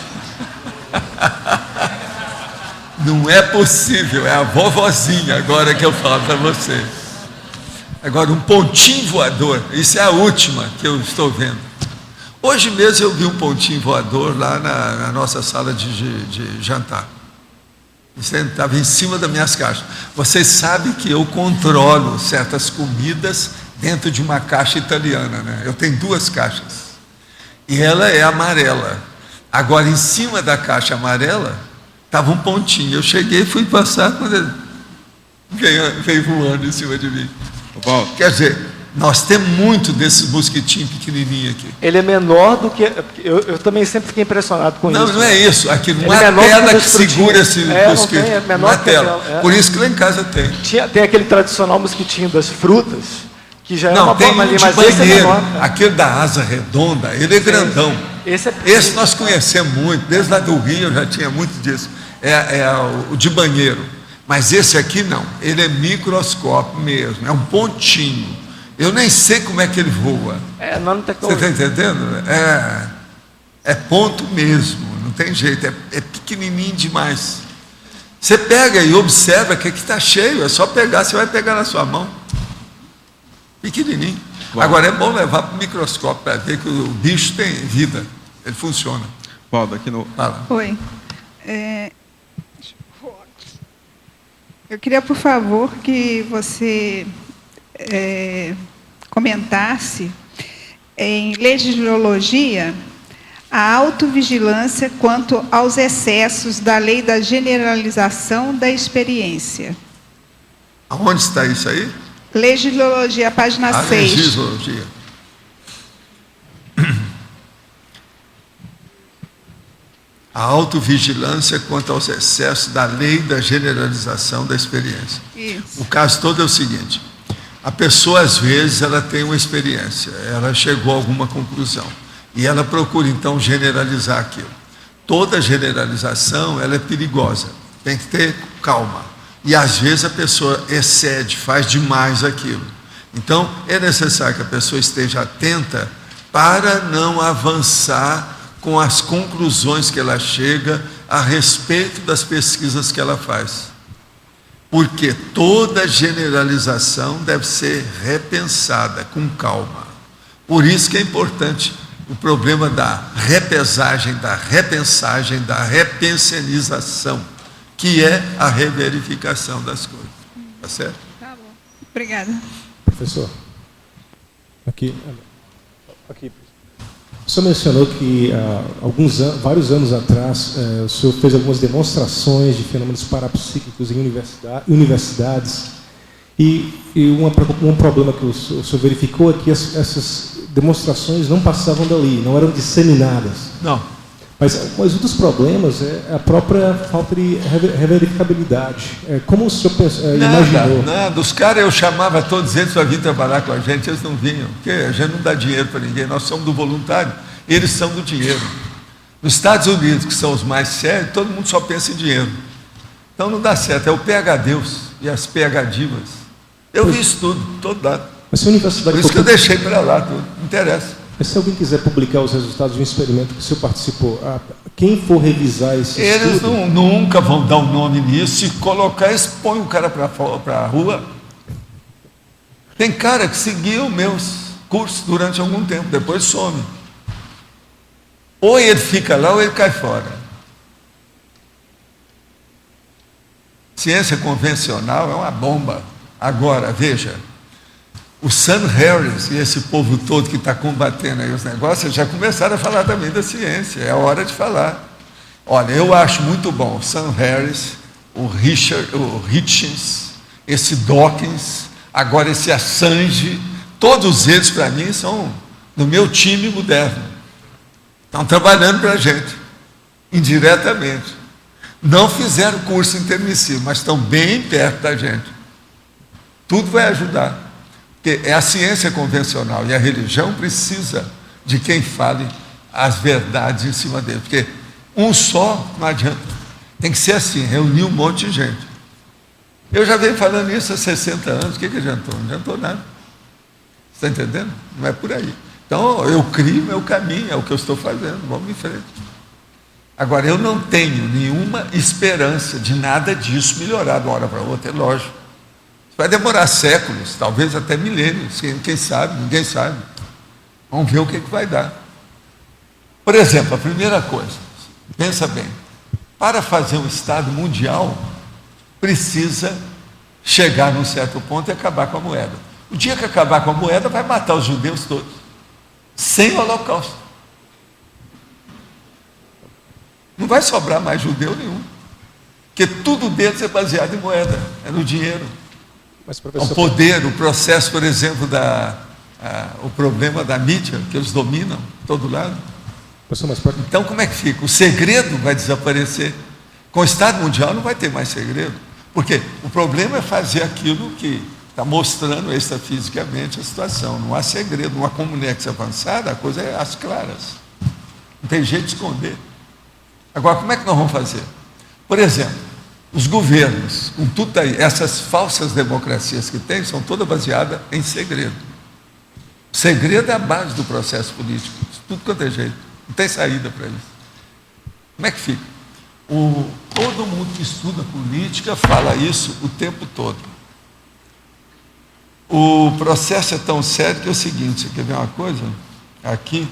Não é possível, é a vovozinha agora que eu falo para você. Agora, um pontinho voador, isso é a última que eu estou vendo. Hoje mesmo eu vi um pontinho voador lá na nossa sala de jantar. Estava em cima das minhas caixas. Vocês sabem que eu controlo certas comidas dentro de uma caixa italiana, né? Eu tenho 2 caixas. E ela é amarela. Agora, em cima da caixa amarela, estava um pontinho. Eu cheguei e fui passar quando ele veio voando em cima de mim. Quer dizer, nós temos muito desses mosquitinhos pequenininhos aqui. Ele é menor do que... Eu também sempre fiquei impressionado com isso. Não é isso. Aqui não é tela que segura esse mosquito. É menor que tela. Por isso que lá em casa tem. Tem aquele tradicional mosquitinho das frutas, que já é uma tem forma ali, mas banheiro. esse é menor. Aquele da asa redonda, ele é grandão. Esse nós conhecemos muito. Desde lá do Rio eu já tinha muito disso. É o de banheiro. Mas esse aqui não. Ele é microscópio mesmo. É um pontinho. Eu nem sei como é que ele voa. Você está entendendo? É ponto mesmo, não tem jeito, é pequenininho demais. Você pega e observa que aqui está cheio, é só pegar, você vai pegar na sua mão. Pequenininho. Agora é bom levar para o microscópio para ver que o bicho tem vida, ele funciona. Valdo, aqui no... Fala. Oi. Eu queria, por favor, que você comentasse em legislologia a autovigilância quanto aos excessos da lei da generalização da experiência. Aonde está isso aí? Legislologia, página 6. Legislologia. A autovigilância quanto aos excessos da lei da generalização da experiência. Isso. O caso todo é o seguinte: a pessoa, às vezes, ela tem uma experiência, ela chegou a alguma conclusão, e ela procura, então, generalizar aquilo. Toda generalização, ela é perigosa, tem que ter calma. E, às vezes, a pessoa excede, faz demais aquilo. Então, é necessário que a pessoa esteja atenta para não avançar com as conclusões que ela chega a respeito das pesquisas que ela faz. Porque toda generalização deve ser repensada com calma. Por isso que é importante o problema da repesagem, da repensagem, da repensionização, que é a reverificação das coisas. Tá certo? Tá bom. Obrigada. Professor, aqui. O senhor mencionou que vários anos atrás o senhor fez algumas demonstrações de fenômenos parapsíquicos em universidades e um problema que o senhor verificou é que essas demonstrações não passavam dali, não eram disseminadas. Não. Mas um dos problemas é a própria falta de reverificabilidade. Como o senhor imaginou? Nada. Os caras eu chamava todos eles para vir trabalhar com a gente, eles não vinham, porque a gente não dá dinheiro para ninguém, nós somos do voluntário, eles são do dinheiro. Nos Estados Unidos, que são os mais sérios, todo mundo só pensa em dinheiro. Então não dá certo, é o PH Deus e as PH Divas. Eu vi isso tudo, todo lado. Mas se a universidade por isso que eu deixei para lá tudo, não interessa. Mas se alguém quiser publicar os resultados de um experimento que o senhor participou, quem for revisar esse eles estudo... nunca vão dar um nome nisso, e colocar, expõe o cara para a rua. Tem cara que seguiu meus cursos durante algum tempo, depois some. Ou ele fica lá ou ele cai fora. Ciência convencional é uma bomba. Agora, veja, o Sam Harris e esse povo todo que está combatendo aí os negócios, já começaram a falar também da ciência, é a hora de falar. Olha, eu acho muito bom o Sam Harris, o Hitchens, esse Dawkins, agora esse Assange, todos eles para mim são do meu time moderno. Estão trabalhando para a gente, indiretamente. Não fizeram curso intermissivo, mas estão bem perto da gente. Tudo vai ajudar. Porque é a ciência convencional e a religião precisa de quem fale as verdades em cima dele. Porque um só não adianta. Tem que ser assim, reunir um monte de gente. Eu já venho falando isso há 60 anos, o que adiantou? Não adiantou nada. Você está entendendo? Não é por aí. Então, eu crio meu caminho, é o que eu estou fazendo, vamos em frente. Agora, eu não tenho nenhuma esperança de nada disso melhorar de uma hora para outra, é lógico. Vai demorar séculos, talvez até milênios, quem sabe, ninguém sabe. Vamos ver o que vai dar. Por exemplo, a primeira coisa, pensa bem, para fazer um Estado mundial, precisa chegar num certo ponto e acabar com a moeda. O dia que acabar com a moeda, vai matar os judeus todos, sem holocausto. Não vai sobrar mais judeu nenhum, porque tudo deles é baseado em moeda, é no dinheiro. Mas, professor... O poder, o processo, por exemplo, o problema da mídia, que eles dominam todo lado. Então, como é que fica? O segredo vai desaparecer. Com o Estado Mundial não vai ter mais segredo. Porque o problema é fazer aquilo que está mostrando extrafisicamente a situação. Não há segredo. Numa comunidade avançada, a coisa é às claras. Não tem jeito de esconder. Agora, como é que nós vamos fazer? Por exemplo, os governos, com tudo aí, essas falsas democracias que tem, são todas baseadas em segredo. O segredo é a base do processo político, tudo quanto é jeito, não tem saída para isso. Como é que fica? Todo mundo que estuda política fala isso o tempo todo. O processo é tão sério que é o seguinte, você quer ver uma coisa? Aqui,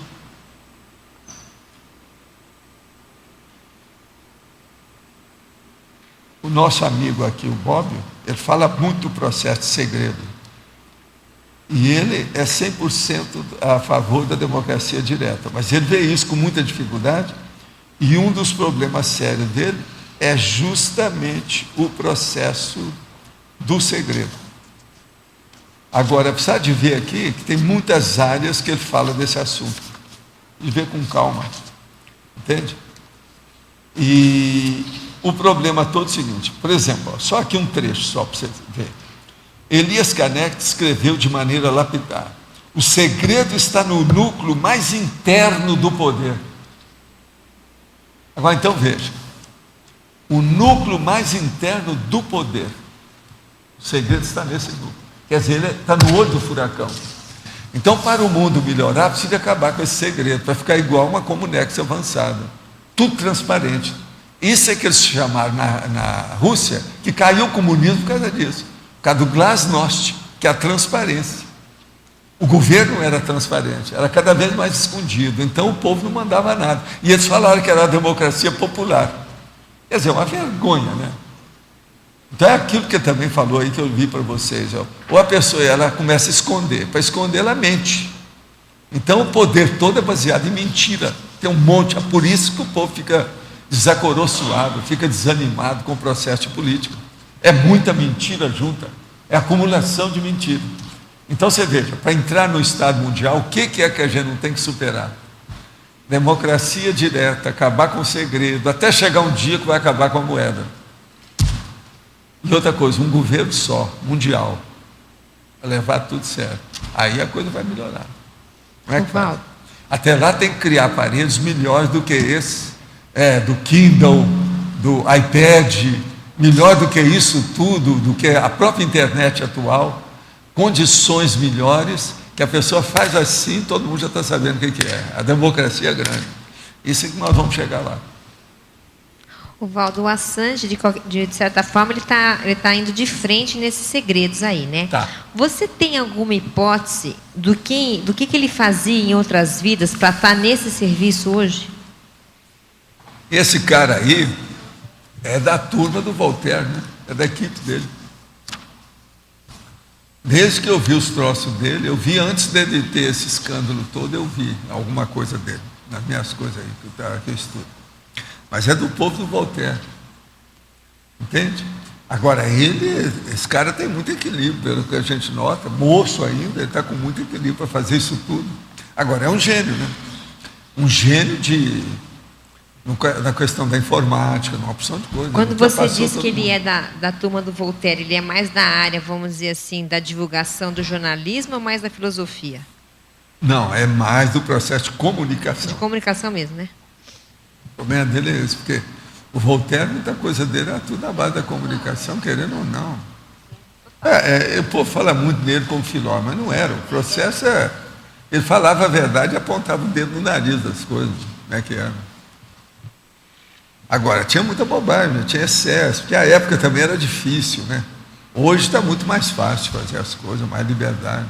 o nosso amigo aqui, o Bob, ele fala muito do processo de segredo. E ele é 100% a favor da democracia direta. Mas ele vê isso com muita dificuldade. E um dos problemas sérios dele é justamente o processo do segredo. Agora, precisa de ver aqui que tem muitas áreas que ele fala desse assunto. De ver com calma. Entende? E o problema todo é o seguinte, por exemplo, só aqui um trecho, só para você ver. Elias Canetti escreveu de maneira lapidar: o segredo está no núcleo mais interno do poder. Agora então veja, o núcleo mais interno do poder, o segredo está nesse núcleo, quer dizer, ele está no olho do furacão. Então, para o mundo melhorar, precisa acabar com esse segredo, para ficar igual uma comunex avançada, tudo transparente. Isso é que eles chamaram na Rússia, que caiu o comunismo por causa disso, por causa do glasnost, que é a transparência. O governo era transparente, era cada vez mais escondido, então o povo não mandava nada. E eles falaram que era a democracia popular. Quer dizer, uma vergonha, né? Então é aquilo que também falou aí, que eu vi para vocês. Ó. Ou a pessoa ela começa a esconder. Para esconder, ela mente. Então o poder todo é baseado em mentira. Tem um monte. É por isso que o povo fica desacoroçoado, fica desanimado com o processo político. É muita mentira junta. É acumulação de mentira. Então você veja, para entrar no Estado Mundial, o que é que a gente não tem que superar? Democracia direta, acabar com o segredo, até chegar um dia que vai acabar com a moeda. E outra coisa, um governo só, mundial, para levar tudo certo. Aí a coisa vai melhorar. Não é que faz? Até lá tem que criar aparelhos melhores do que esse, do Kindle, do iPad, melhor do que isso tudo, do que a própria internet atual, condições melhores, que a pessoa faz assim, todo mundo já está sabendo o que é. A democracia é grande. Isso é que nós vamos chegar lá. O Valdo, o Assange, de certa forma, ele tá indo de frente nesses segredos aí, né? Tá. Você tem alguma hipótese do que ele fazia em outras vidas para estar nesse serviço hoje? Esse cara aí é da turma do Voltaire, né? É da equipe dele. Desde que eu vi os troços dele, eu vi antes dele ter esse escândalo todo, eu vi alguma coisa dele, nas minhas coisas aí, que eu estudo. Mas é do povo do Voltaire. Entende? Agora, esse cara tem muito equilíbrio, pelo que a gente nota, moço ainda, ele está com muito equilíbrio para fazer isso tudo. Agora, é um gênio, né? Um gênio na questão da informática, numa opção de coisa. Quando você diz que ele é da turma do Voltaire, ele é mais da área, vamos dizer assim, da divulgação do jornalismo ou mais da filosofia? Não, é mais do processo de comunicação. De comunicação mesmo, né? O problema dele é esse, porque o Voltaire, muita coisa dele era tudo na base da comunicação, querendo ou não. O povo fala muito nele como filósofo, mas não era. O processo ele falava a verdade e apontava o dedo no nariz das coisas, como é que era. Agora, tinha muita bobagem, tinha excesso, porque a época também era difícil, né? Hoje está muito mais fácil fazer as coisas, mais liberdade.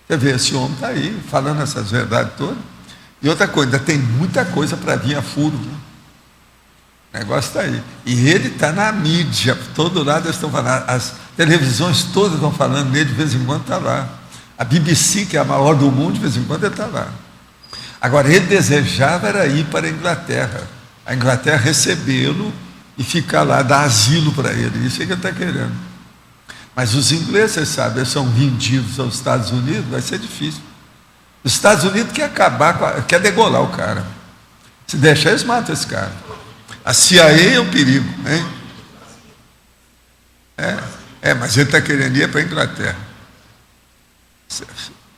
Você vê, esse homem está aí, falando essas verdades todas. E outra coisa, ainda tem muita coisa para vir a furo. Né? O negócio está aí. E ele está na mídia, todo lado eles estão falando. As televisões todas estão falando nele, de vez em quando está lá. A BBC, que é a maior do mundo, de vez em quando ele está lá. Agora, ele desejava era ir para a Inglaterra. A Inglaterra recebê-lo e ficar lá, dar asilo para ele. Isso é que ele está querendo. Mas os ingleses, vocês sabem, eles são vendidos aos Estados Unidos, vai ser difícil. Os Estados Unidos quer quer degolar o cara. Se deixar, eles matam esse cara. A CIA é um perigo, hein? Mas ele está querendo ir para a Inglaterra.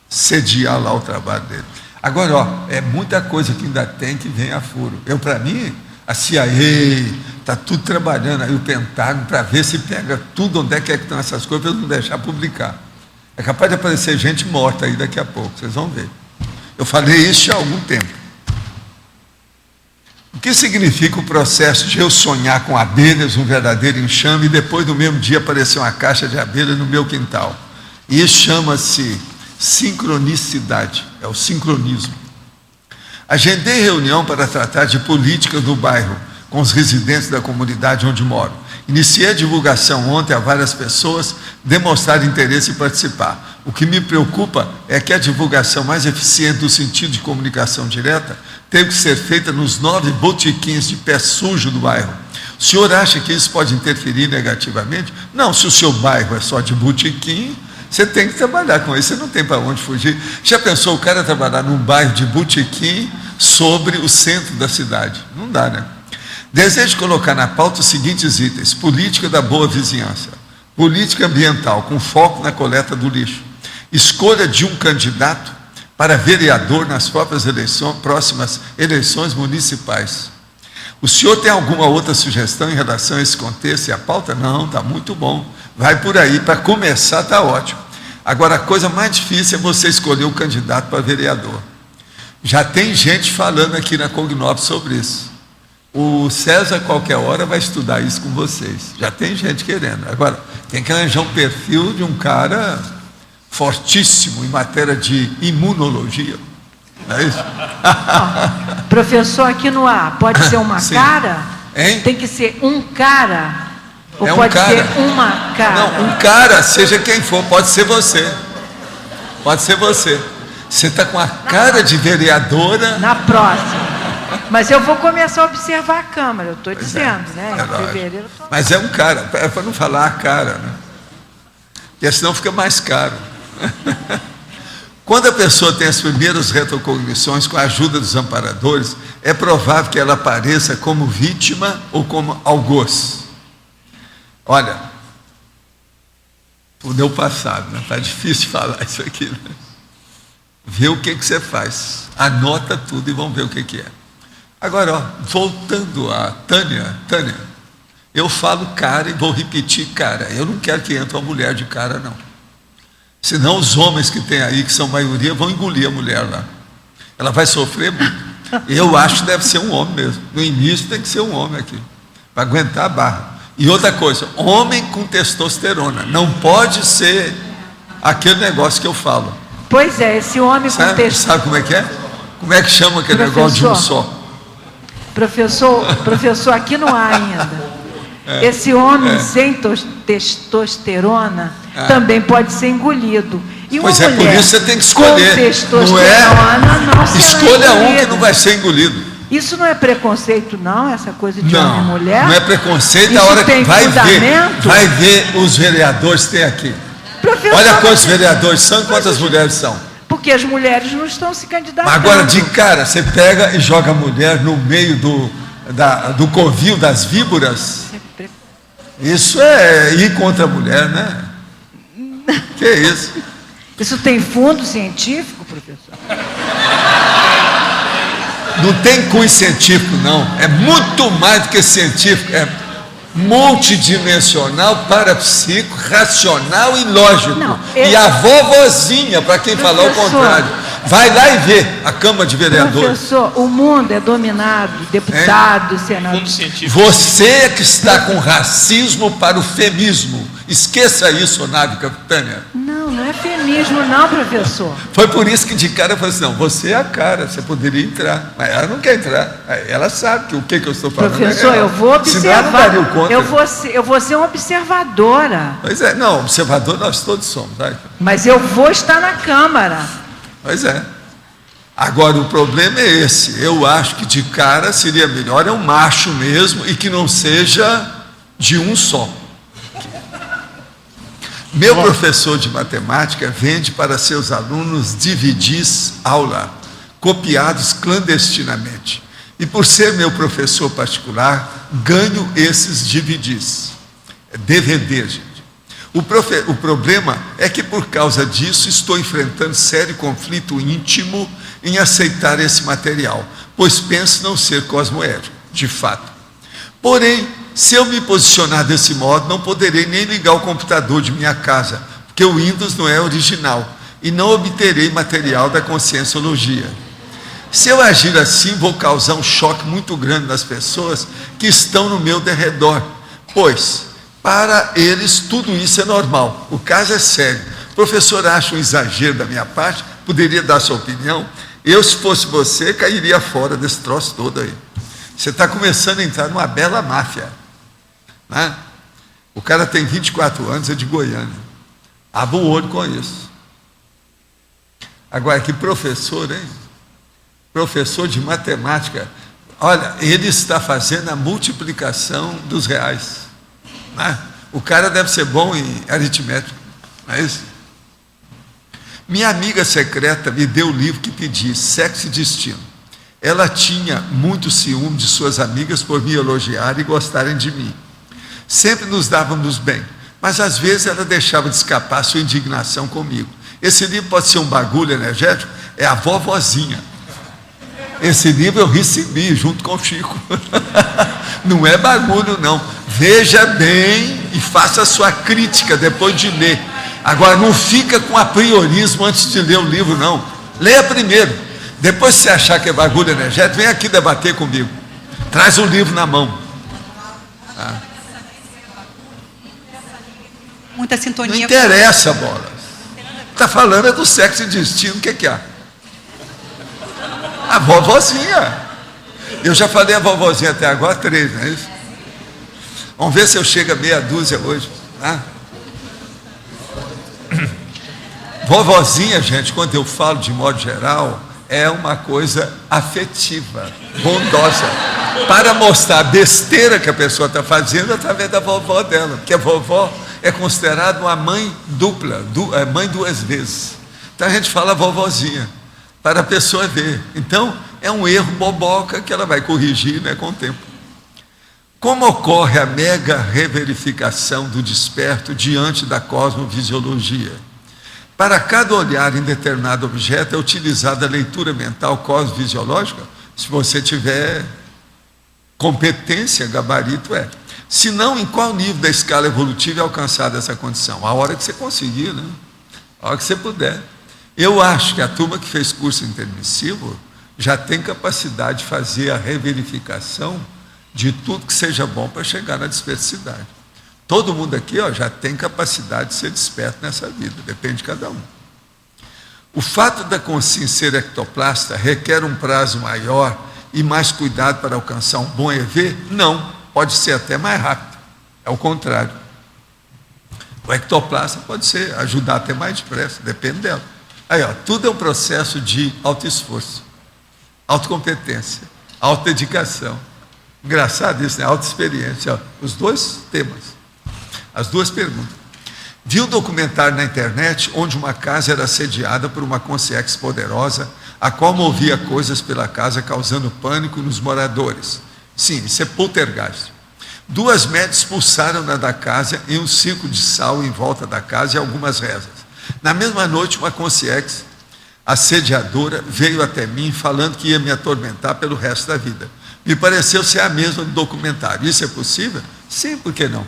Sediar lá o trabalho dele. Agora, é muita coisa que ainda tem que vem a furo. Para mim, a CIA está tudo trabalhando aí, o Pentágono, para ver se pega tudo onde é que estão essas coisas, para eles não deixar publicar. É capaz de aparecer gente morta aí daqui a pouco, vocês vão ver. Eu falei isso há algum tempo. O que significa o processo de eu sonhar com abelhas, um verdadeiro enxame, e depois no mesmo dia aparecer uma caixa de abelhas no meu quintal? E isso chama-se sincronicidade, é o sincronismo. Agendei reunião para tratar de política do bairro, com os residentes da comunidade onde moro. Iniciei a divulgação ontem a várias pessoas demonstraram interesse em participar. O que me preocupa é que a divulgação mais eficiente do sentido de comunicação direta teve que ser feita nos 9 botiquins de pé sujo do bairro. O senhor acha que isso pode interferir negativamente? Não, se o seu bairro é só de botiquim, você tem que trabalhar com isso, você não tem para onde fugir. Já pensou o cara trabalhar num bairro de botiquim sobre o centro da cidade? Não dá, né? Desejo colocar na pauta os seguintes itens: política da boa vizinhança, política ambiental, com foco na coleta do lixo, escolha de um candidato para vereador nas próximas eleições municipais. O senhor tem alguma outra sugestão em relação a esse contexto e a pauta? Não, está muito bom. Vai por aí, para começar está ótimo. Agora, a coisa mais difícil é você escolher o candidato para vereador. Já tem gente falando aqui na Cognópolis sobre isso. O César, qualquer hora, vai estudar isso com vocês. Já tem gente querendo. Agora, tem que arranjar um perfil de um cara fortíssimo em matéria de imunologia. Não é isso? Professor, aqui no ar, pode ser uma Sim. cara? Hein? Tem que ser um cara? Ou é um pode cara. ser uma cara? Não, um cara, seja quem for, pode ser você. Pode ser você. Você está com a cara de vereadora. Na próxima. Mas eu vou começar a observar a Câmara, eu estou dizendo, né? É Em lógico. fevereiro. Mas é um cara, é para não falar a cara, né? Porque senão fica mais caro. Quando a pessoa tem as primeiras retrocognições com a ajuda dos amparadores, é provável que ela apareça como vítima ou como algoz. Olha, tudo é o passado, né? Está difícil falar isso aqui, né? Vê o que você faz, anota tudo e vamos ver o que é. Agora, ó, voltando a Tânia, eu falo cara e vou repetir cara. Eu não quero que entre uma mulher de cara, não. Senão os homens que tem aí, que são maioria, vão engolir a mulher lá. Ela vai sofrer muito. Eu acho que deve ser um homem mesmo. No início tem que ser um homem aqui, para aguentar a barra. E outra coisa, homem com testosterona. Não pode ser aquele negócio que eu falo. Pois é, esse homem com testosterona. Sabe como é que é? Como é que chama aquele negócio de um só? Professor, aqui não há ainda. Esse homem sem testosterona também pode ser engolido. E uma pois é, por isso você tem que escolher. Com testosterona não será escolha um que engolido. não vai ser engolido. Isso não é preconceito, não? Essa coisa de homem e mulher? Não é preconceito. Isso A hora que tem fundamento? vai ver os vereadores que tem aqui. Professor, olha quantos vereadores são e quantas mulheres são. Porque as mulheres não estão se candidatando. Mas agora, de cara, você pega e joga a mulher no meio do covil das víboras. Isso é ir contra a mulher, né? Que isso? Isso tem fundo científico, professor? Não tem cunho científico, não. É muito mais do que científico. É multidimensional, parapsíquico, racional e lógico. Não, e a vovozinha, para quem falar o contrário. Vai lá e vê a Câmara de Vereadores. Professor, o mundo é dominado, deputado, senador. Você é que está com racismo para o femismo. Esqueça isso, Nave Capitânia. Não é feminismo não, professor. Foi por isso que de cara eu falei assim, não, você é a cara, você poderia entrar. Mas ela não quer entrar. Ela sabe que o que eu estou falando. Professor, eu vou observar. Eu vou ser uma observadora. Pois é, não, observador nós todos somos. Vai. Mas eu vou estar na Câmara. Pois é. Agora o problema é esse. Eu acho que de cara seria melhor um macho mesmo e que não seja de um só. Meu professor de matemática vende para seus alunos DVDs aula, copiados clandestinamente. E por ser meu professor particular, ganho esses DVDs. DVD, gente. O problema é que por causa disso estou enfrentando sério conflito íntimo em aceitar esse material, pois penso não ser cosmoético, de fato. Porém, se eu me posicionar desse modo, não poderei nem ligar o computador de minha casa, porque o Windows não é original, e não obterei material da conscienciologia. Se eu agir assim, vou causar um choque muito grande nas pessoas que estão no meu derredor, pois, para eles, tudo isso é normal. O caso é sério. O professor acha um exagero da minha parte, poderia dar sua opinião. Eu, se fosse você, cairia fora desse troço todo aí. Você está começando a entrar numa bela máfia. Né? O cara tem 24 anos, é de Goiânia. Abra o olho com isso. Agora, que professor, hein? Professor de matemática. Olha, ele está fazendo a multiplicação dos reais. Né? O cara deve ser bom em aritmética. Não é isso? Minha amiga secreta me deu o livro que pedi, Sexo e Destino. Ela tinha muito ciúme de suas amigas por me elogiar e gostarem de mim. Sempre nos dávamos bem, mas às vezes ela deixava de escapar sua indignação comigo. Esse livro pode ser um bagulho energético, é a vovozinha. Esse livro eu recebi junto com o Chico. Não é bagulho, não. Veja bem e faça a sua crítica depois de ler. Agora, não fica com apriorismo antes de ler o livro, não. Leia primeiro. Depois, se você achar que é bagulho energético, vem aqui debater comigo. Traz o livro na mão. Tá? Muita sintonia. Não interessa, bola. Está falando é do sexo e destino, o que há? A vovozinha. Eu já falei a vovozinha até agora 3, não é isso? Vamos ver se eu chego a meia dúzia hoje. Tá? Vovozinha, gente, quando eu falo de modo geral, é uma coisa afetiva, bondosa, para mostrar a besteira que a pessoa está fazendo através da vovó dela, porque a vovó é considerada uma mãe dupla, mãe duas vezes. Então a gente fala vovozinha, para a pessoa ver. Então é um erro boboca que ela vai corrigir, né, com o tempo. Como ocorre a mega reverificação do desperto diante da cosmovisiologia? Para cada olhar em determinado objeto é utilizada a leitura mental cosmovisiológica? Se você tiver competência, gabarito é. Se não, em qual nível da escala evolutiva é alcançada essa condição? A hora que você conseguir, né? A hora que você puder. Eu acho que a turma que fez curso intermissivo já tem capacidade de fazer a reverificação de tudo que seja bom para chegar na dispersidade. Todo mundo aqui, ó, já tem capacidade de ser desperto nessa vida, depende de cada um. O fato da consciência ser ectoplasta requer um prazo maior e mais cuidado para alcançar um bom EV? Não, pode ser até mais rápido, é o contrário. O ectoplasta pode ser, ajudar até mais depressa, depende dela. Aí, ó, tudo é um processo de autoesforço, autocompetência, autodedicação. Engraçado isso, né? Autoexperiência, ó, os dois temas. As duas perguntas. Vi um documentário na internet onde uma casa era assediada por uma consciência poderosa, a qual movia coisas pela casa, causando pânico nos moradores. Sim, isso é poltergeist. 2 médias expulsaram-na da casa em um círculo de sal em volta da casa e algumas rezas. Na mesma noite, uma consciência assediadora veio até mim falando que ia me atormentar pelo resto da vida. Me pareceu ser a mesma do documentário. Isso é possível? Sim, por que não?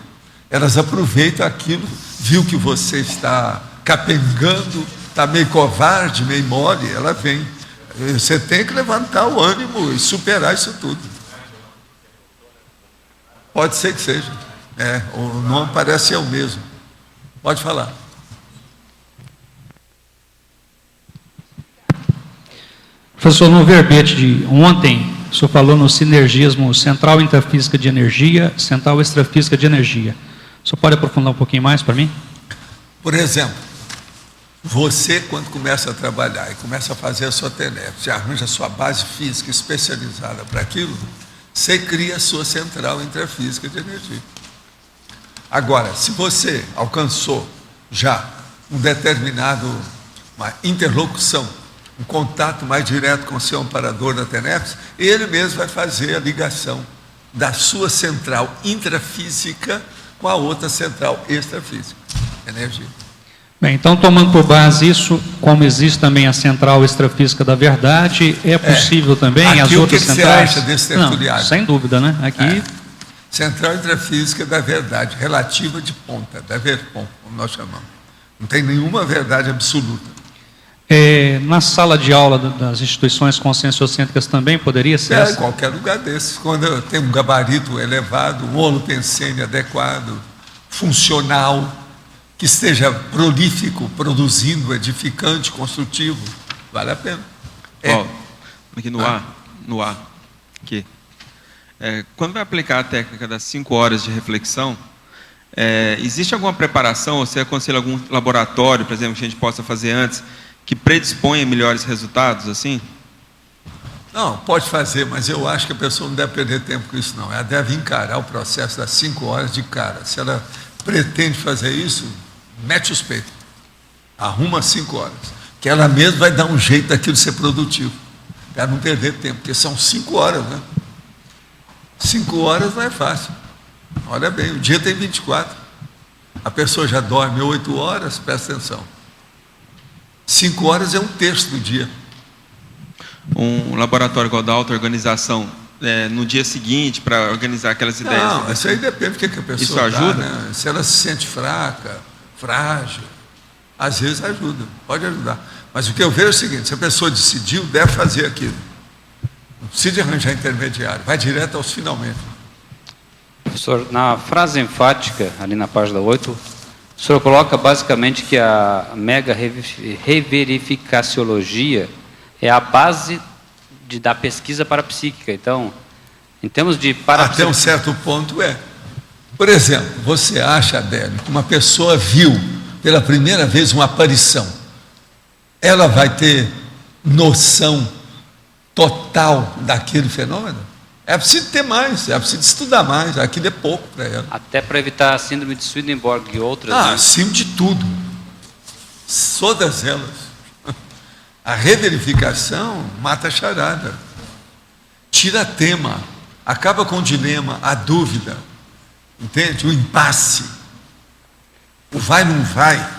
Elas aproveitam aquilo, viu que você está capengando, está meio covarde, meio mole, ela vem. Você tem que levantar o ânimo e superar isso tudo. Pode ser que seja. O nome parece ser o mesmo. Pode falar. Professor, no verbete de ontem, o senhor falou no sinergismo central intrafísica de energia, central extrafísica de energia. O senhor pode aprofundar um pouquinho mais para mim? Por exemplo, você quando começa a trabalhar e começa a fazer a sua TENEP, você arranja a sua base física especializada para aquilo, você cria a sua central intrafísica de energia. Agora, se você alcançou já um determinado, uma interlocução, um contato mais direto com o seu amparador da TENEPS, ele mesmo vai fazer a ligação da sua central intrafísica com a outra central extrafísica, energia. Bem, então, tomando por base isso, como existe também a central extrafísica da verdade, é possível também aqui, as outras centrais? Você acha desse tertuliário? Não, sem dúvida, né? Aqui... Central intrafísica da verdade, relativa de ponta, da VERPOM, como nós chamamos. Não tem nenhuma verdade absoluta. Na sala de aula das instituições conscienciocêntricas também poderia ser? Em qualquer lugar desses. Quando tem um gabarito elevado, um holopensene adequado, funcional, que esteja prolífico, produzindo, edificante, construtivo, vale a pena. Aqui no ar, aqui. Quando vai aplicar a técnica das 5 horas de reflexão, existe alguma preparação, ou você aconselha algum laboratório, por exemplo, que a gente possa fazer antes, que predisponha melhores resultados, assim? Não, pode fazer, mas eu acho que a pessoa não deve perder tempo com isso, não. Ela deve encarar o processo das 5 horas de cara. Se ela pretende fazer isso, mete os peitos. Arruma 5 horas. Que ela mesma vai dar um jeito daquilo ser produtivo. Para não perder tempo, porque são 5 horas, né? 5 horas não é fácil. Olha bem, o dia tem 24. A pessoa já dorme 8 horas, presta atenção. 5 horas é 1/3 do dia. Um laboratório igual da auto-organização, no dia seguinte, para organizar aquelas ideias. Não, isso aí depende do que a pessoa isso ajuda? Né? Se ela se sente fraca, frágil, às vezes ajuda, pode ajudar. Mas o que eu vejo é o seguinte: se a pessoa decidiu, deve fazer aquilo. Não precisa de arranjar intermediário, vai direto aos finalmente. Professor, na frase enfática, ali na página 8, o senhor coloca basicamente que a mega reverificaciologia é a base da pesquisa parapsíquica. Então, em termos de até um certo ponto Por exemplo, você acha, Adélio, que uma pessoa viu pela primeira vez uma aparição, ela vai ter noção total daquele fenômeno? É preciso ter mais, é preciso estudar mais, aquilo é pouco para ela. Até para evitar a síndrome de Swedenborg e outras. Acima de tudo. Todas elas. A reverificação mata a charada. Tira tema, acaba com o dilema, a dúvida, entende? O impasse. O vai, não vai.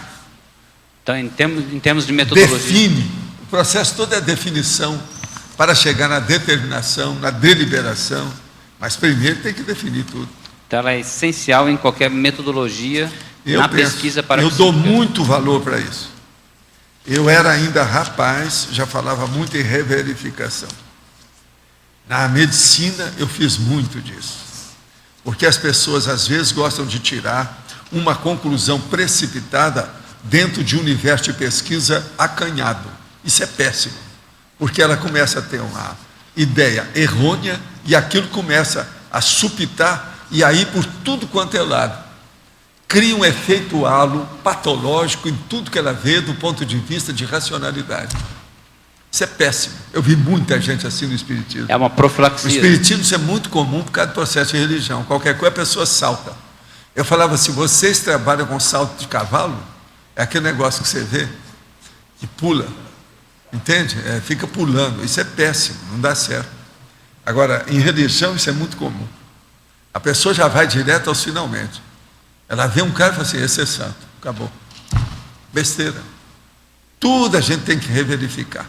Então, em termos de metodologia. Define. O processo todo é definição para chegar na determinação, na deliberação. Mas primeiro tem que definir tudo. Então, ela é essencial em qualquer metodologia, pesquisa para eu dou muito valor para isso. Eu era ainda rapaz, já falava muito em reverificação. Na medicina, eu fiz muito disso. Porque as pessoas, às vezes, gostam de tirar uma conclusão precipitada dentro de um universo de pesquisa acanhado. Isso é péssimo. Porque ela começa a ter uma ideia errônea e aquilo começa a supitar e aí por tudo quanto é lado. Cria um efeito halo patológico em tudo que ela vê do ponto de vista de racionalidade. Isso é péssimo. Eu vi muita gente assim no Espiritismo. É uma profilaxia. O Espiritismo isso é muito comum por causa do processo de religião. Qualquer coisa a pessoa salta. Eu falava assim, vocês trabalham com salto de cavalo? É aquele negócio que você vê, que pula. Entende? Fica pulando. Isso é péssimo, não dá certo. Agora, em religião isso é muito comum. A pessoa já vai direto aos finalmente. Ela vê um cara e fala assim, esse é santo, acabou. Besteira. Tudo a gente tem que reverificar.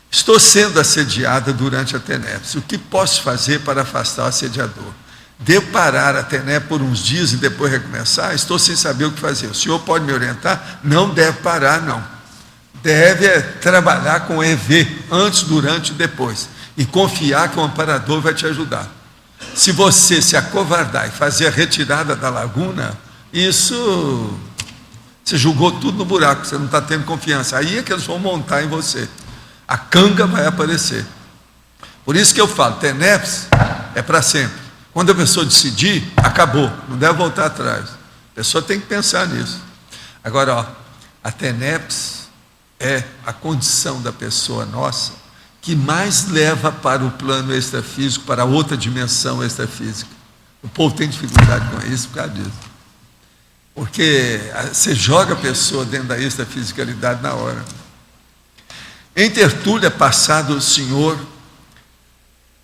Estou sendo assediada durante a TENEPS. O que posso fazer para afastar o assediador? Devo parar a TENEPS por uns dias e depois recomeçar? Estou sem saber o que fazer. O senhor pode me orientar? Não deve parar, não. Deve trabalhar com EV, antes, durante e depois. E confiar que o amparador vai te ajudar. Se você se acovardar e fazer a retirada da laguna, isso, você jogou tudo no buraco, você não está tendo confiança. Aí é que eles vão montar em você. A canga vai aparecer. Por isso que eu falo, TENEPS é para sempre. Quando a pessoa decidir, acabou, não deve voltar atrás. A pessoa tem que pensar nisso. Agora, a TENEPS é a condição da pessoa nossa que mais leva para o plano extrafísico, para outra dimensão extrafísica. O povo tem dificuldade com isso por causa disso. Porque você joga a pessoa dentro da extrafisicalidade na hora. Em tertúlia passada, o senhor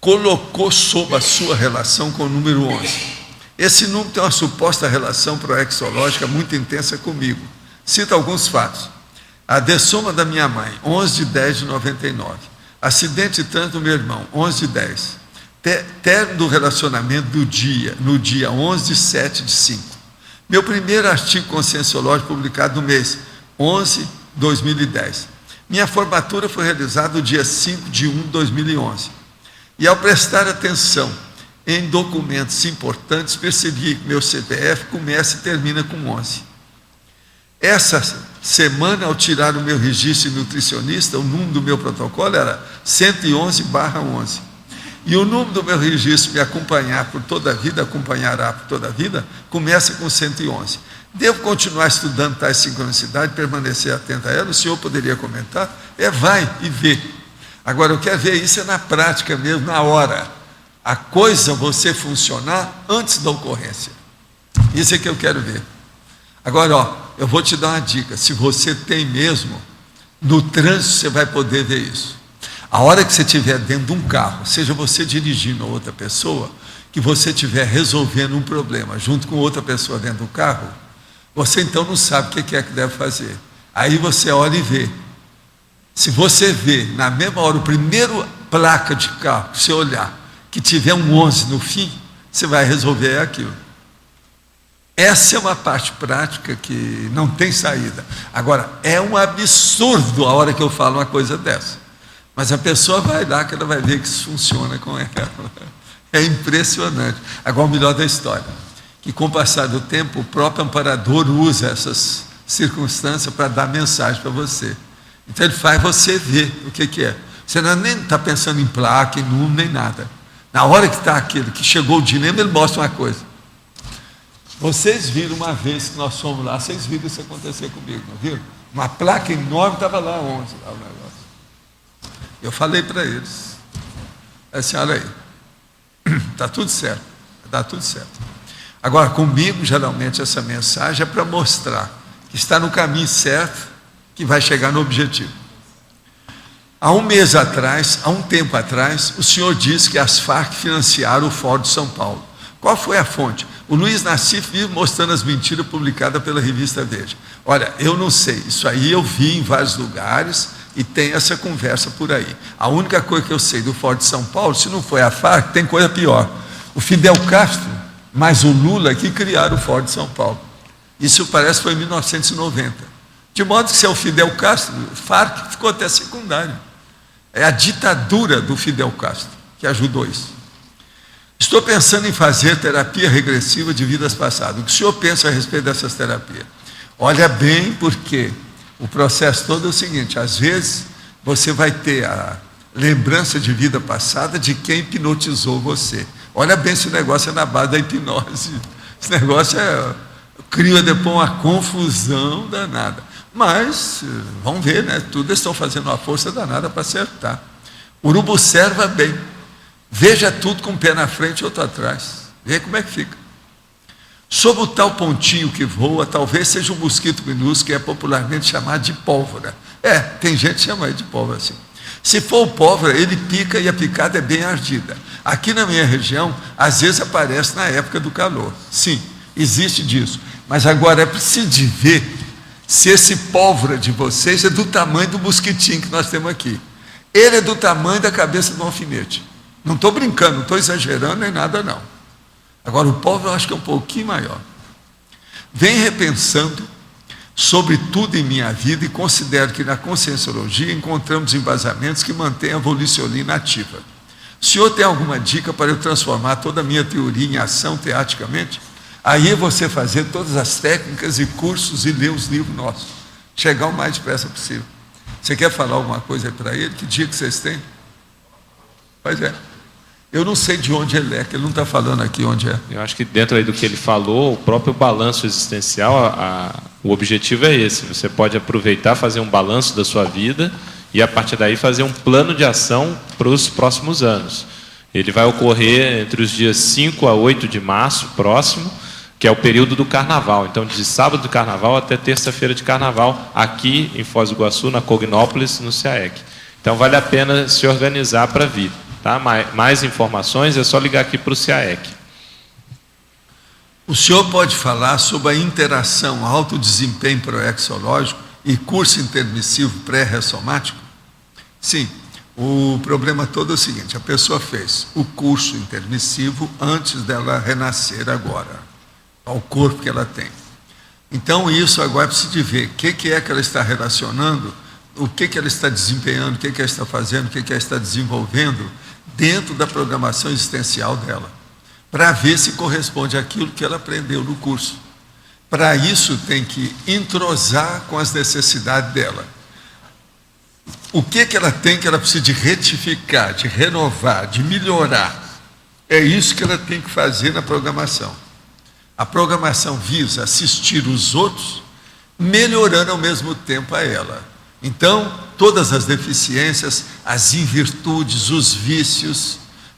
colocou sob a sua relação com o número 11. Esse número tem uma suposta relação proexológica muito intensa comigo. Cito alguns fatos. A dessoma da minha mãe, 11/10/99. Acidente de trânsito do meu irmão, 11/10. Término do relacionamento no dia 11/7/5. Meu primeiro artigo conscienciológico publicado no mês 11/2010. Minha formatura foi realizada no dia 5/1/2011. E ao prestar atenção em documentos importantes, percebi que meu CPF começa e termina com 11. Essa semana, ao tirar o meu registro de nutricionista, o número do meu protocolo era 111/11. E o número do meu registro me acompanhará por toda a vida, começa com 111. Devo continuar estudando tais sincronicidades, permanecer atento a ela? O senhor poderia comentar? Vai e vê. Agora, eu quero ver isso na prática mesmo, na hora. A coisa você funcionar antes da ocorrência. Isso é que eu quero ver. Agora, eu vou te dar uma dica. Se você tem mesmo, no trânsito você vai poder ver isso. A hora que você estiver dentro de um carro, seja você dirigindo ou outra pessoa, que você estiver resolvendo um problema junto com outra pessoa dentro do carro, você então não sabe o que é que deve fazer. Aí você olha e vê. Se você vê, na mesma hora, o primeiro placa de carro, que você olhar, que tiver um 11 no fim, você vai resolver aquilo. Essa é uma parte prática que não tem saída. Agora, é um absurdo a hora que eu falo uma coisa dessa. Mas a pessoa vai lá que ela vai ver que isso funciona com ela. É impressionante. Agora, o melhor da história, que com o passar do tempo, o próprio amparador usa essas circunstâncias para dar mensagem para você. Então, ele faz você ver o que é. Você não nem está pensando em placa, em número, nem nada. Na hora que está aquilo, que chegou o dilema, ele mostra uma coisa. Vocês viram uma vez que nós fomos lá, vocês viram isso acontecer comigo, não viram? Uma placa enorme estava lá onde? Lá o negócio. Eu falei para eles, assim, olha aí, está tudo certo, dá tudo certo. Agora, comigo, geralmente, essa mensagem é para mostrar que está no caminho certo, que vai chegar no objetivo. Há um mês atrás, há um tempo atrás, o senhor disse que as Farc financiaram o Fórum de São Paulo. Qual foi a fonte? O Luiz Nassif vive mostrando as mentiras publicadas pela revista Veja. Olha, eu não sei, isso aí eu vi em vários lugares e tem essa conversa por aí. A única coisa que eu sei do Fórum de São Paulo, se não foi a Farc, tem coisa pior. O Fidel Castro, mais o Lula, que criaram o Fórum de São Paulo. Isso parece que foi em 1990. De modo que se é o Fidel Castro, o Farc ficou até secundário. É a ditadura do Fidel Castro que ajudou isso. Estou pensando em fazer terapia regressiva de vidas passadas. O que o senhor pensa a respeito dessas terapias? Olha bem, porque o processo todo é o seguinte, às vezes você vai ter a lembrança de vida passada de quem hipnotizou você. Olha bem se o negócio é na base da hipnose. Esse negócio cria depois uma confusão danada. Mas, vamos ver, né? Tudo estão fazendo uma força danada para acertar. Urubu observa bem. Veja tudo com um pé na frente e outro atrás. Vê como é que fica. Sob o tal pontinho que voa, talvez seja um mosquito minúsculo que é popularmente chamado de pólvora. Tem gente que chama de pólvora assim. Se for o pólvora, ele pica e a picada é bem ardida. Aqui na minha região, às vezes aparece na época do calor. Sim, existe disso. Mas agora é preciso de ver se esse pólvora de vocês é do tamanho do mosquitinho que nós temos aqui. Ele é do tamanho da cabeça do alfinete. Não estou brincando, não estou exagerando nem nada não. Agora o pólvora eu acho que é um pouquinho maior. Venho repensando sobre tudo em minha vida e considero que na conscienciologia encontramos embasamentos que mantêm a volicionina ativa. O senhor tem alguma dica para eu transformar toda a minha teoria em ação teaticamente? Aí é você fazer todas as técnicas e cursos e ler os livros nossos. Chegar o mais depressa possível. Você quer falar alguma coisa para ele? Que dia que vocês têm? Pois é. Eu não sei de onde ele é, que ele não está falando aqui onde é. Eu acho que dentro aí do que ele falou, o próprio balanço existencial, o objetivo é esse. Você pode aproveitar, fazer um balanço da sua vida e, a partir daí, fazer um plano de ação para os próximos anos. Ele vai ocorrer entre os dias 5 a 8 de março, próximo, que é o período do Carnaval. Então, de sábado do Carnaval até terça-feira de Carnaval, aqui em Foz do Iguaçu, na Cognópolis, no CIAEC. Então, vale a pena se organizar para vir. Tá? Mais informações é só ligar aqui para o CIAEC. O senhor pode falar sobre a interação alto desempenho proexológico e curso intermissivo pré-ressomático? Sim. O problema todo é o seguinte, a pessoa fez o curso intermissivo antes dela renascer agora, ao corpo que ela tem. Então, isso agora é preciso ver o que é que ela está relacionando, o que ela está desempenhando, o que ela está fazendo, o que ela está desenvolvendo dentro da programação existencial dela, para ver se corresponde àquilo que ela aprendeu no curso. Para isso, tem que entrosar com as necessidades dela. O que ela tem que ela precisa de retificar, de renovar, de melhorar. É isso que ela tem que fazer na programação. A programação visa assistir os outros, melhorando ao mesmo tempo a ela. Então, todas as deficiências, as invirtudes, os vícios,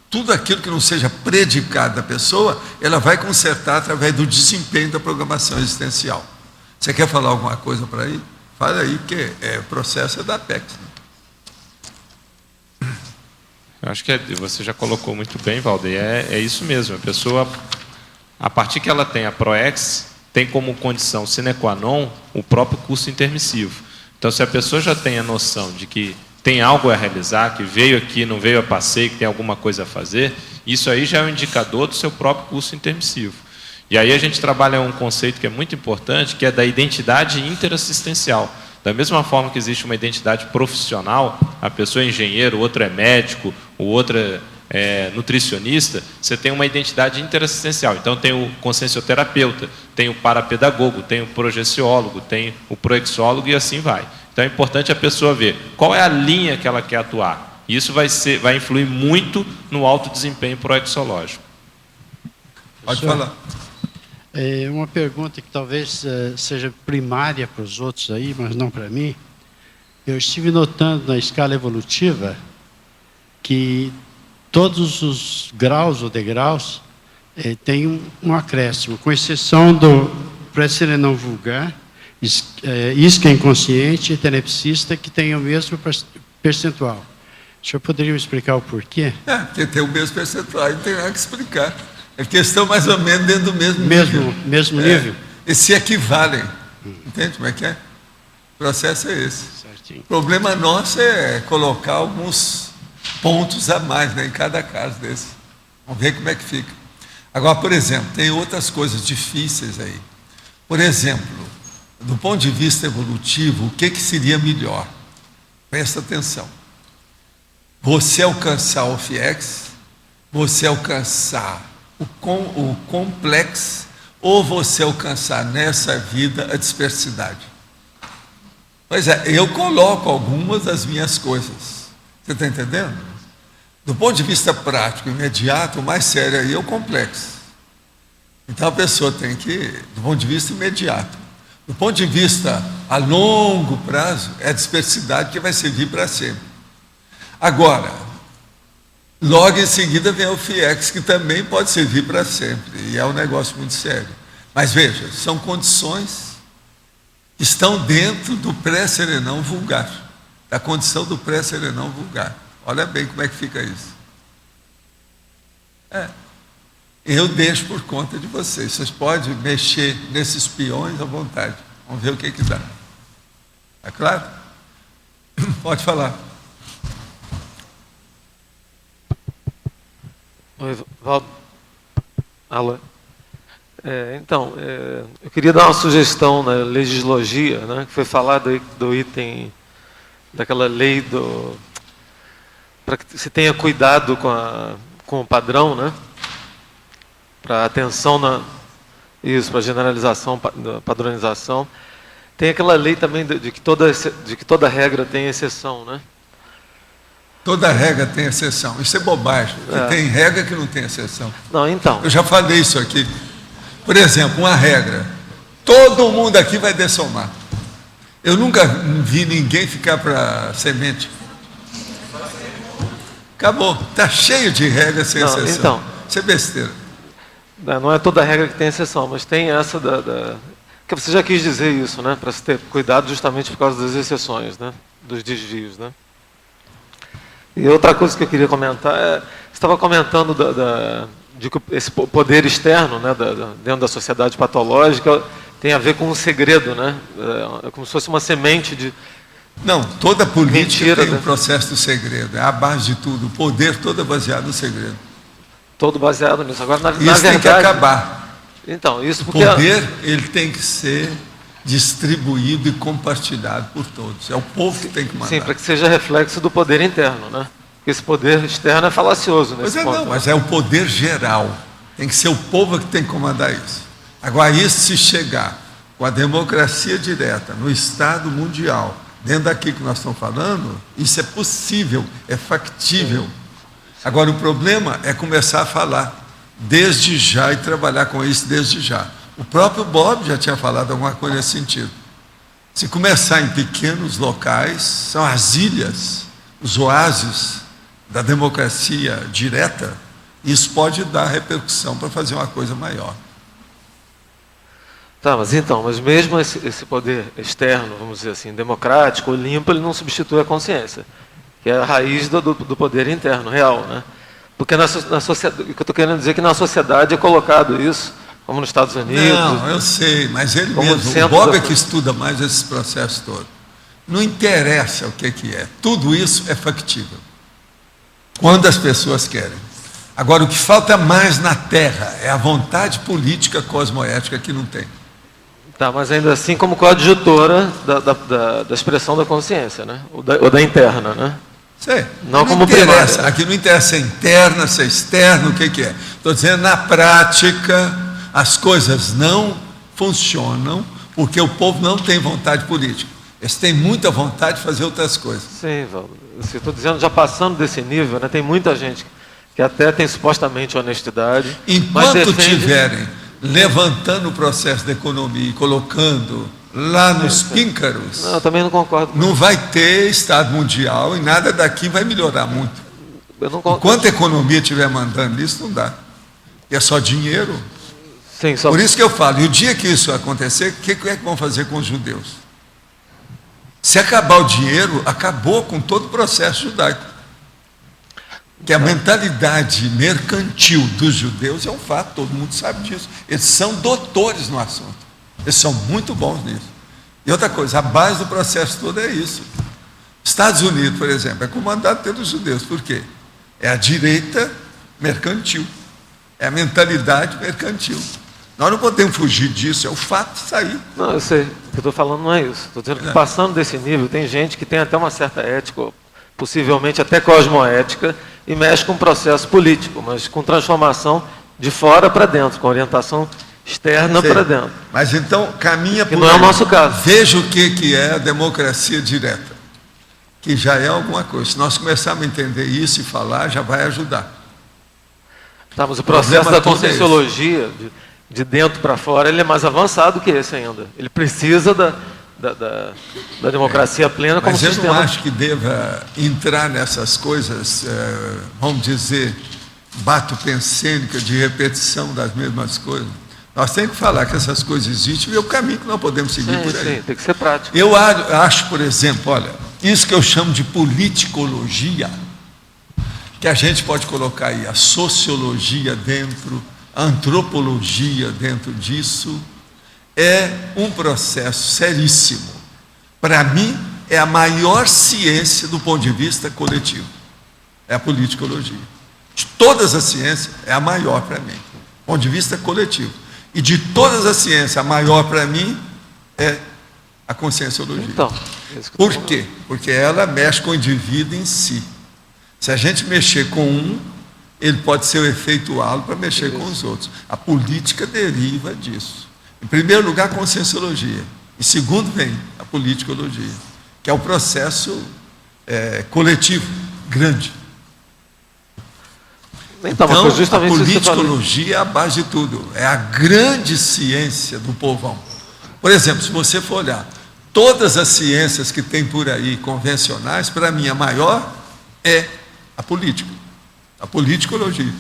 tudo aquilo que não seja predicado da pessoa, ela vai consertar através do desempenho da programação existencial. Você quer falar alguma coisa para aí? Fala aí, porque o processo é da Apex. Né? Eu acho que você já colocou muito bem, Valdir. É isso mesmo. A pessoa, a partir que ela tem a ProEx, tem como condição sine qua non o próprio curso intermissivo. Então, se a pessoa já tem a noção de que tem algo a realizar, que veio aqui, não veio a passeio, que tem alguma coisa a fazer, isso aí já é um indicador do seu próprio curso intermissivo. E aí a gente trabalha um conceito que é muito importante, que é da identidade interassistencial. Da mesma forma que existe uma identidade profissional, a pessoa é engenheiro, o outro é médico, o outro é nutricionista, você tem uma identidade interassistencial. Então tem o consciencioterapeuta, tem o parapedagogo, tem o projeciólogo, tem o proexólogo e assim vai. Então é importante a pessoa ver qual é a linha que ela quer atuar. Isso vai influir muito no alto desempenho proexológico. Pode falar. É uma pergunta que talvez seja primária para os outros aí, mas não para mim. Eu estive notando na escala evolutiva que todos os graus ou degraus têm um acréscimo, com exceção do pré-serenão vulgar, isca inconsciente e tenepsista, que tem o mesmo percentual. O senhor poderia me explicar o porquê? Porque tem o mesmo percentual, não tem nada que explicar. É questão mais ou menos dentro do mesmo nível. Mesmo nível? E se equivalem. Entende como é que é? O processo é esse. Certinho. O problema nosso é colocar alguns pontos a mais, né, em cada caso desse. Vamos ver como é que fica. Agora, por exemplo, tem outras coisas difíceis aí. Por exemplo, do ponto de vista evolutivo, o que seria melhor? Presta atenção. Você alcançar o FIEX, você alcançar o complexo, ou você alcançar nessa vida a dispersidade. Pois é, eu coloco algumas das minhas coisas. Você está entendendo? Do ponto de vista prático, imediato, o mais sério aí é o complexo. Então a pessoa tem que, do ponto de vista imediato, do ponto de vista a longo prazo, é a dispersidade que vai servir para sempre. Agora, logo em seguida vem o FIEX, que também pode servir para sempre, e é um negócio muito sério. Mas veja, são condições que estão dentro do pré-serenão vulgar, da condição do pré-serenão vulgar. Olha bem como é que fica isso. Eu deixo por conta de vocês. Vocês podem mexer nesses peões à vontade. Vamos ver o que dá. É claro? Pode falar. Oi, Valdo. Alô. Então, eu queria dar uma sugestão na legislogia, né, que foi falado aí do item, daquela lei para que se tenha cuidado com o padrão, né, para atenção para generalização, padronização. Tem aquela lei também de que toda regra tem exceção, né? Toda regra tem exceção. Isso é bobagem. Tem regra que não tem exceção. Não, então. Eu já falei isso aqui. Por exemplo, uma regra. Todo mundo aqui vai dessomar. Eu nunca vi ninguém ficar para semente. Acabou. Está cheio de regras sem exceção. Então, isso é besteira. Não é toda regra que tem exceção, mas tem essa que você já quis dizer isso, né? Para se ter cuidado justamente por causa das exceções, né? Dos desvios, né? E outra coisa que eu queria comentar você estava comentando de que esse poder externo, né, dentro da sociedade patológica, tem a ver com um segredo, né? É como se fosse uma semente de... Não, toda política mentira, tem um processo do segredo, é a base de tudo, o poder todo é baseado no segredo. Todo baseado nisso. Agora, na verdade, tem que acabar. Então, isso porque... O poder, ele tem que ser distribuído e compartilhado por todos. É o povo que tem que mandar. Sim, para que seja reflexo do poder interno, né? Porque esse poder externo é falacioso nesse ponto. Não, mas é o poder geral. Tem que ser o povo que tem que comandar isso. Agora, isso se chegar com a democracia direta no Estado mundial, dentro daqui que nós estamos falando, isso é possível, é factível. Agora, o problema é começar a falar desde já e trabalhar com isso desde já. O próprio Bob já tinha falado alguma coisa nesse sentido. Se começar em pequenos locais, são as ilhas, os oásis da democracia direta, isso pode dar repercussão para fazer uma coisa maior. Tá, mas mesmo esse poder externo, vamos dizer assim, democrático, limpo, ele não substitui a consciência, que é a raiz do poder interno, real, né? Porque na sociedade, o que eu estou querendo dizer é que na sociedade é colocado isso, como nos Estados Unidos. Não, eu sei, mas ele mesmo, o Bob é que estuda mais esses processos todos. Não interessa o que é, tudo isso é factível, quando as pessoas querem. Agora, o que falta mais na Terra é a vontade política cosmoética que não tem. Tá, mas ainda assim como coadjutora da expressão da consciência, né? Ou da interna, né? Sei. Não como interessa. primária. Aqui não interessa se é interna, se é externo, o que é. Estou dizendo, na prática, as coisas não funcionam porque o povo não tem vontade política. Eles têm muita vontade de fazer outras coisas. Sim, Valdo. Estou dizendo, já passando desse nível, né? Tem muita gente que até tem supostamente honestidade. Enquanto tiverem levantando o processo da economia e colocando lá nos píncaros, Não, eu também não concordo. não vai ter Estado mundial e nada daqui vai melhorar muito. Eu não concordo. Enquanto a economia estiver mandando isso, não dá. E é só dinheiro. Sim, só... Por isso que eu falo, e o dia que isso acontecer, o que é que vão fazer com os judeus? Se acabar o dinheiro, acabou com todo o processo judaico. Que a mentalidade mercantil dos judeus é um fato, todo mundo sabe disso. Eles são doutores no assunto. Eles são muito bons nisso. E outra coisa, a base do processo todo é isso. Estados Unidos, por exemplo, é comandado pelos judeus. Por quê? É a direita mercantil. É a mentalidade mercantil. Nós não podemos fugir disso, é o fato de sair. Não, eu sei. O que eu estou falando não é isso. Estou dizendo que passando desse nível, tem gente que tem até uma certa ética, possivelmente até cosmoética, e mexe com o processo político, mas com transformação de fora para dentro, com orientação externa para dentro. Mas então, caminha por não é o nosso caso. Veja o que é a democracia direta, que já é alguma coisa. Se nós começarmos a entender isso e falar, já vai ajudar. Tá, mas o processo da conscienciologia, de dentro para fora, ele é mais avançado que esse ainda. Ele precisa da democracia plena como sistema. Mas eu não acho que deva entrar nessas coisas, vamos dizer, bato-pensênica de repetição das mesmas coisas. Nós temos que falar que essas coisas existem e é o caminho que nós podemos seguir por aí. Sim, tem que ser prático. Eu acho, por exemplo, olha, isso que eu chamo de politicologia, que a gente pode colocar aí a sociologia dentro, a antropologia dentro disso, é um processo seríssimo. Para mim, é a maior ciência do ponto de vista coletivo. É a politicologia. De todas as ciências, é a maior para mim, do ponto de vista coletivo. E de todas as ciências, a maior para mim é a conscienciologia. Então, por quê? Porque ela mexe com o indivíduo em si. Se a gente mexer com um, ele pode ser o efeito halo para mexer com os outros. A política deriva disso. Em primeiro lugar, a conscienciologia. Em segundo, vem a politicologia, que é o processo coletivo, grande. Então, a politicologia é a base de tudo. É a grande ciência do povão. Por exemplo, se você for olhar, todas as ciências que tem por aí, convencionais, para mim, a maior é a política. A politicologia.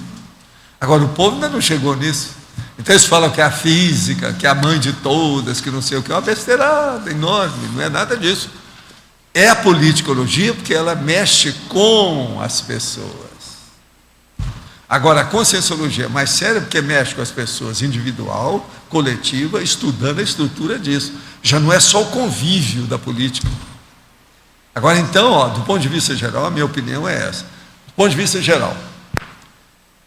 Agora, o povo ainda não chegou nisso. Então eles falam que é a física, que é a mãe de todas, que não sei o que, é uma besteirada enorme, não é nada disso. É a politicologia porque ela mexe com as pessoas. Agora, a conscienciologia é mais séria porque mexe com as pessoas, individual, coletiva, estudando a estrutura disso. Já não é só o convívio da política. Agora, então, do ponto de vista geral, a minha opinião é essa. Do ponto de vista geral,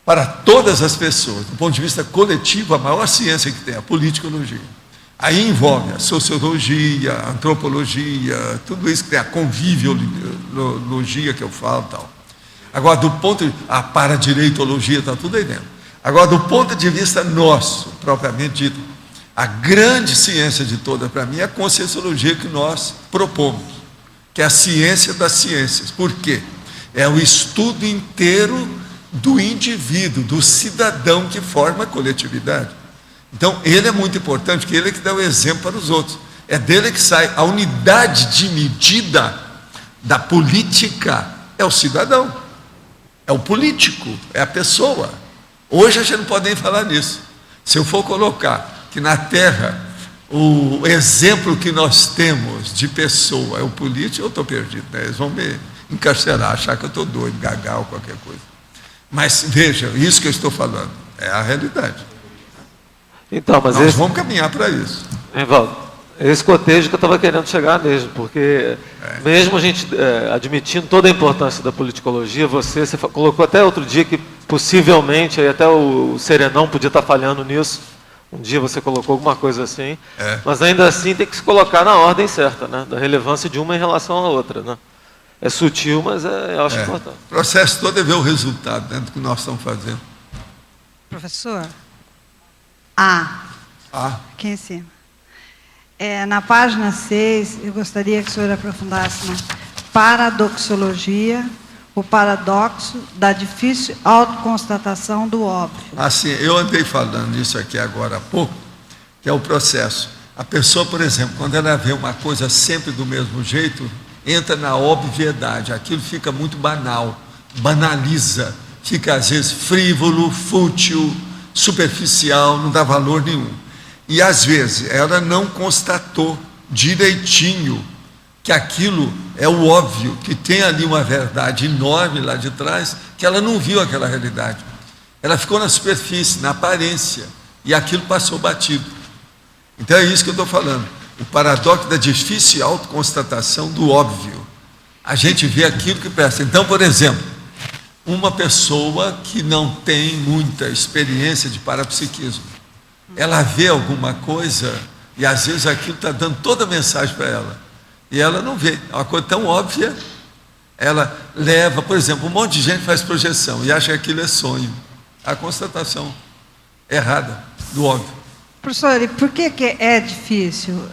para todas as pessoas, do ponto de vista coletivo, a maior ciência que tem é a politicologia. Aí envolve a sociologia, a antropologia, tudo isso que tem a conviviologia que eu falo e tal. Agora, do ponto de a paradireitologia, está tudo aí dentro. Agora, do ponto de vista nosso, propriamente dito, a grande ciência de toda, para mim, é a conscienciologia que nós propomos, que é a ciência das ciências. Por quê? É o estudo inteiro do indivíduo, do cidadão que forma a coletividade. Então, ele é muito importante, porque ele é que dá o exemplo para os outros. É dele que sai a unidade de medida da política, é o cidadão, é o político, é a pessoa. Hoje a gente não pode nem falar nisso. Se eu for colocar que na Terra o exemplo que nós temos de pessoa é o político, eu estou perdido, né? Eles vão me encarcerar, achar que eu estou doido, gagal ou qualquer coisa. Mas veja, isso que eu estou falando é a realidade. Então, mas nós vamos caminhar para isso. Evaldo, esse cotejo que eu estava querendo chegar mesmo, porque mesmo a gente admitindo toda a importância da politicologia, você colocou até outro dia que possivelmente, aí até o Serenão podia estar falhando nisso, um dia você colocou alguma coisa assim, mas ainda assim tem que se colocar na ordem certa, né? Da relevância de uma em relação à outra, né? É sutil, mas eu acho importante. O processo todo é ver o resultado dentro do que nós estamos fazendo. Professor? Aqui em cima. Na página 6, eu gostaria que o senhor aprofundasse na paradoxologia o paradoxo da difícil autoconstatação do óbvio. Assim, eu andei falando isso aqui agora há pouco, que é o processo. A pessoa, por exemplo, quando ela vê uma coisa sempre do mesmo jeito, entra na obviedade, aquilo fica muito banal, banaliza, fica às vezes frívolo, fútil, superficial, não dá valor nenhum. E às vezes ela não constatou direitinho que aquilo é o óbvio, que tem ali uma verdade enorme lá de trás, que ela não viu aquela realidade. Ela ficou na superfície, na aparência, e aquilo passou batido. Então é isso que eu estou falando. O paradoxo da difícil autoconstatação do óbvio. A gente vê aquilo que presta. Então, por exemplo, uma pessoa que não tem muita experiência de parapsiquismo, ela vê alguma coisa e às vezes aquilo está dando toda a mensagem para ela. E ela não vê. É uma coisa tão óbvia. Ela leva, por exemplo, um monte de gente faz projeção e acha que aquilo é sonho. A constatação errada do óbvio. Professor, e por que é difícil?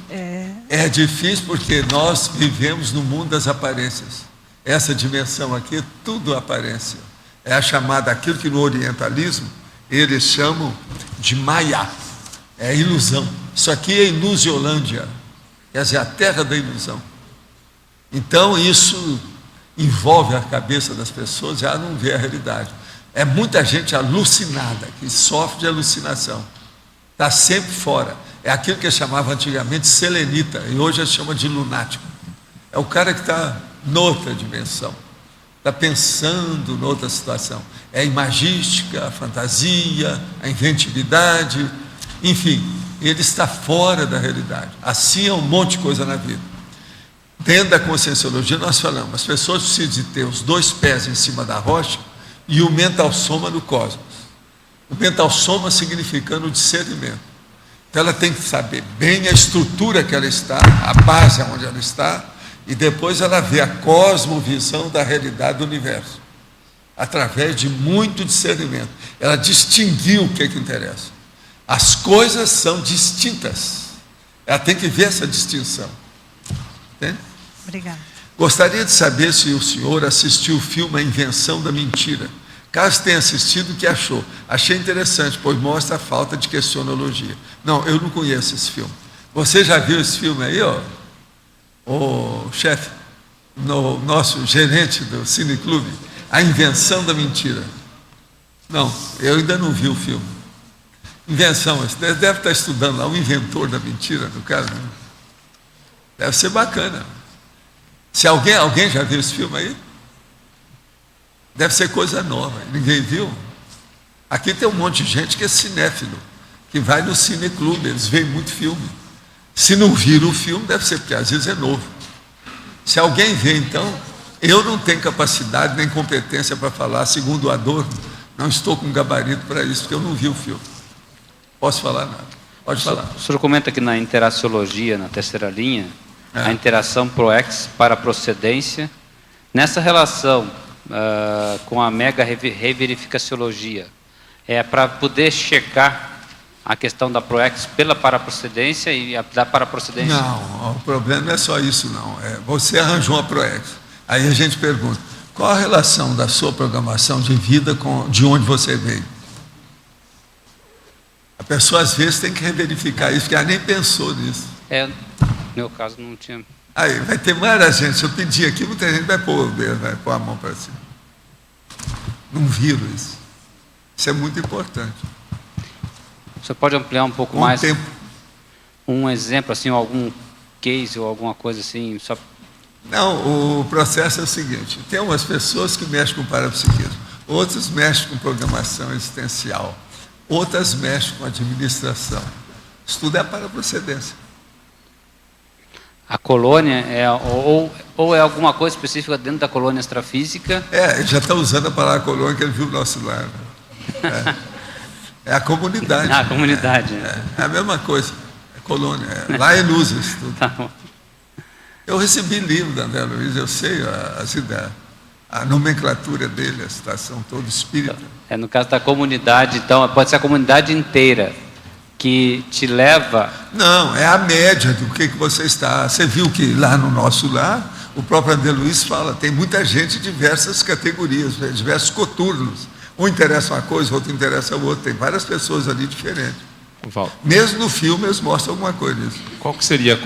É difícil porque nós vivemos no mundo das aparências. Essa dimensão aqui, tudo aparência. É a chamada, aquilo que no orientalismo eles chamam de Maya. É ilusão. Isso aqui é Ilusiolândia. Quer dizer, a terra da ilusão. Então, isso envolve a cabeça das pessoas e ela não vê a realidade. É muita gente alucinada, que sofre de alucinação. Está sempre fora. É aquilo que chamava antigamente selenita, e hoje chama de lunático. É o cara que está noutra dimensão, está pensando noutra situação. É a imagística, a fantasia, a inventividade, enfim, ele está fora da realidade. Assim é um monte de coisa na vida. Dentro da conscienciologia nós falamos, as pessoas precisam de ter os dois pés em cima da rocha e o mental soma no cosmos. O mental soma significando o discernimento. Então ela tem que saber bem a estrutura que ela está, a base onde ela está, e depois ela vê a cosmovisão da realidade do universo, através de muito discernimento. Ela distinguiu o que interessa. As coisas são distintas. Ela tem que ver essa distinção. Entende? Obrigada. Gostaria de saber se o senhor assistiu o filme A Invenção da Mentira. Caso tenha assistido, o que achou? Achei interessante, pois mostra a falta de questionologia. Não, eu não conheço esse filme. Você já viu esse filme aí, ó? O chefe, no nosso gerente do Cineclube, A Invenção da Mentira. Não, eu ainda não vi o filme. Invenção, você deve estar estudando lá, o inventor da mentira do cara. Né? Deve ser bacana. Se alguém já viu esse filme aí? Deve ser coisa nova. Ninguém viu? Aqui tem um monte de gente que é cinéfilo, que vai no cineclube, eles veem muito filme. Se não viram o filme, deve ser porque às vezes é novo. Se alguém vê, então, eu não tenho capacidade nem competência para falar, segundo o Adorno, não estou com gabarito para isso, porque eu não vi o filme. Posso falar nada? Pode falar. O senhor comenta que na interaciologia, na terceira linha, a interação pro-ex para procedência, nessa relação com a mega reverificaciologia, é para poder checar a questão da pro-ex pela paraprocedência e a da paraprocedência? Não, o problema não é só isso, não. Você arranjou uma pro-ex. Aí a gente pergunta, qual a relação da sua programação de vida com de onde você veio? A pessoa, às vezes, tem que reverificar isso, porque ela nem pensou nisso. No meu caso, não tinha. Aí, vai ter muita gente, se eu pedir aqui, muita gente vai pôr o dedo, vai pôr a mão para cima. Não viram isso. Isso é muito importante. Você pode ampliar um pouco mais? Um exemplo, assim, algum case ou alguma coisa assim? Só... Não, o processo é o seguinte, tem umas pessoas que mexem com parapsiquismo, outras mexem com programação existencial, outras mexem com administração. Isso tudo é paraprocedência. A colônia ou é alguma coisa específica dentro da colônia extrafísica? Ele já está usando a palavra colônia que ele viu o nosso lar. Né? É a comunidade. A comunidade. É a mesma coisa. É colônia. Lá é luzes. Tudo. Tá bom. Eu recebi livro da André Luiz, eu sei a nomenclatura dele, a citação toda espírita. No caso da comunidade, então, pode ser a comunidade inteira que te leva... Não, é a média do que você está. Você viu que lá no nosso lar, O próprio André Luiz fala, tem muita gente de diversas categorias, diversos coturnos. Um interessa uma coisa, o outro interessa o outro. Tem várias pessoas ali diferentes. Mesmo no filme eles mostram alguma coisa disso. Qual que seria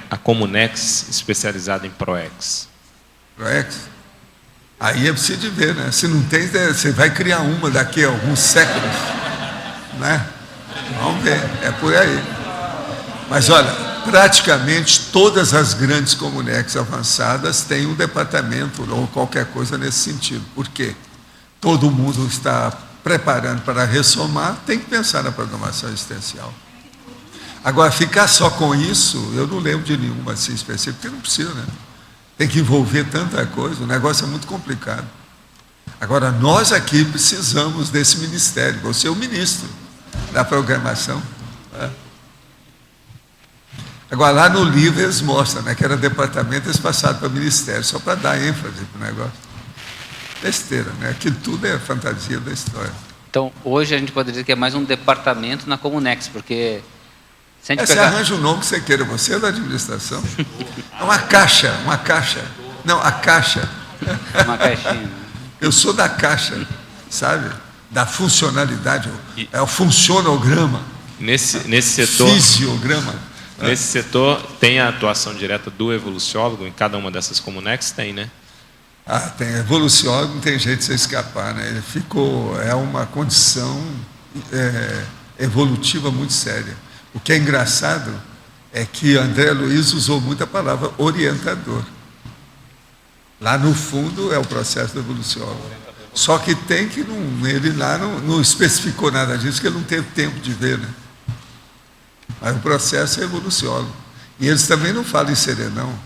a Comunex especializada em ProEx? ProEx? Aí é preciso de ver, né? Se não tem, você vai criar uma daqui a alguns séculos, né? Vamos ver, é por aí. Mas olha, praticamente todas as grandes Comunex avançadas têm um departamento ou qualquer coisa nesse sentido. Por quê? Todo mundo está preparando para ressomar, tem que pensar na programação existencial. Agora, ficar só com isso, eu não lembro de nenhuma assim específica, porque não precisa, né? Tem que envolver tanta coisa, o negócio é muito complicado. Agora, nós aqui precisamos desse ministério, você é o ministro da programação. Né? Agora, lá no livro eles mostram, né, que era departamento, eles passaram para o ministério, só para dar ênfase para o negócio. Besteira, né? Aquilo tudo é fantasia da história. Então, hoje a gente poderia dizer que é mais um departamento na Comunex, porque... Se a gente Você arranja o nome que você queira, você é da administração. É uma caixa. Não, a caixa. Uma caixinha. Eu sou da caixa, sabe? Da funcionalidade, é o funcionograma. Nesse setor... Fisiograma. Nesse setor, tem a atuação direta do evoluciólogo em cada uma dessas Comunex? Tem, né? Tem. Evoluciólogo não tem jeito de você escapar, né? Ele ficou... É uma condição evolutiva muito séria. O que é engraçado é que André Luiz usou muito a palavra orientador. Lá no fundo é o processo do evoluciólogo. Só que tem que ele lá não especificou nada disso, que ele não teve tempo de ver, né? Mas o processo é evoluciólogo. E eles também não falam em serenão.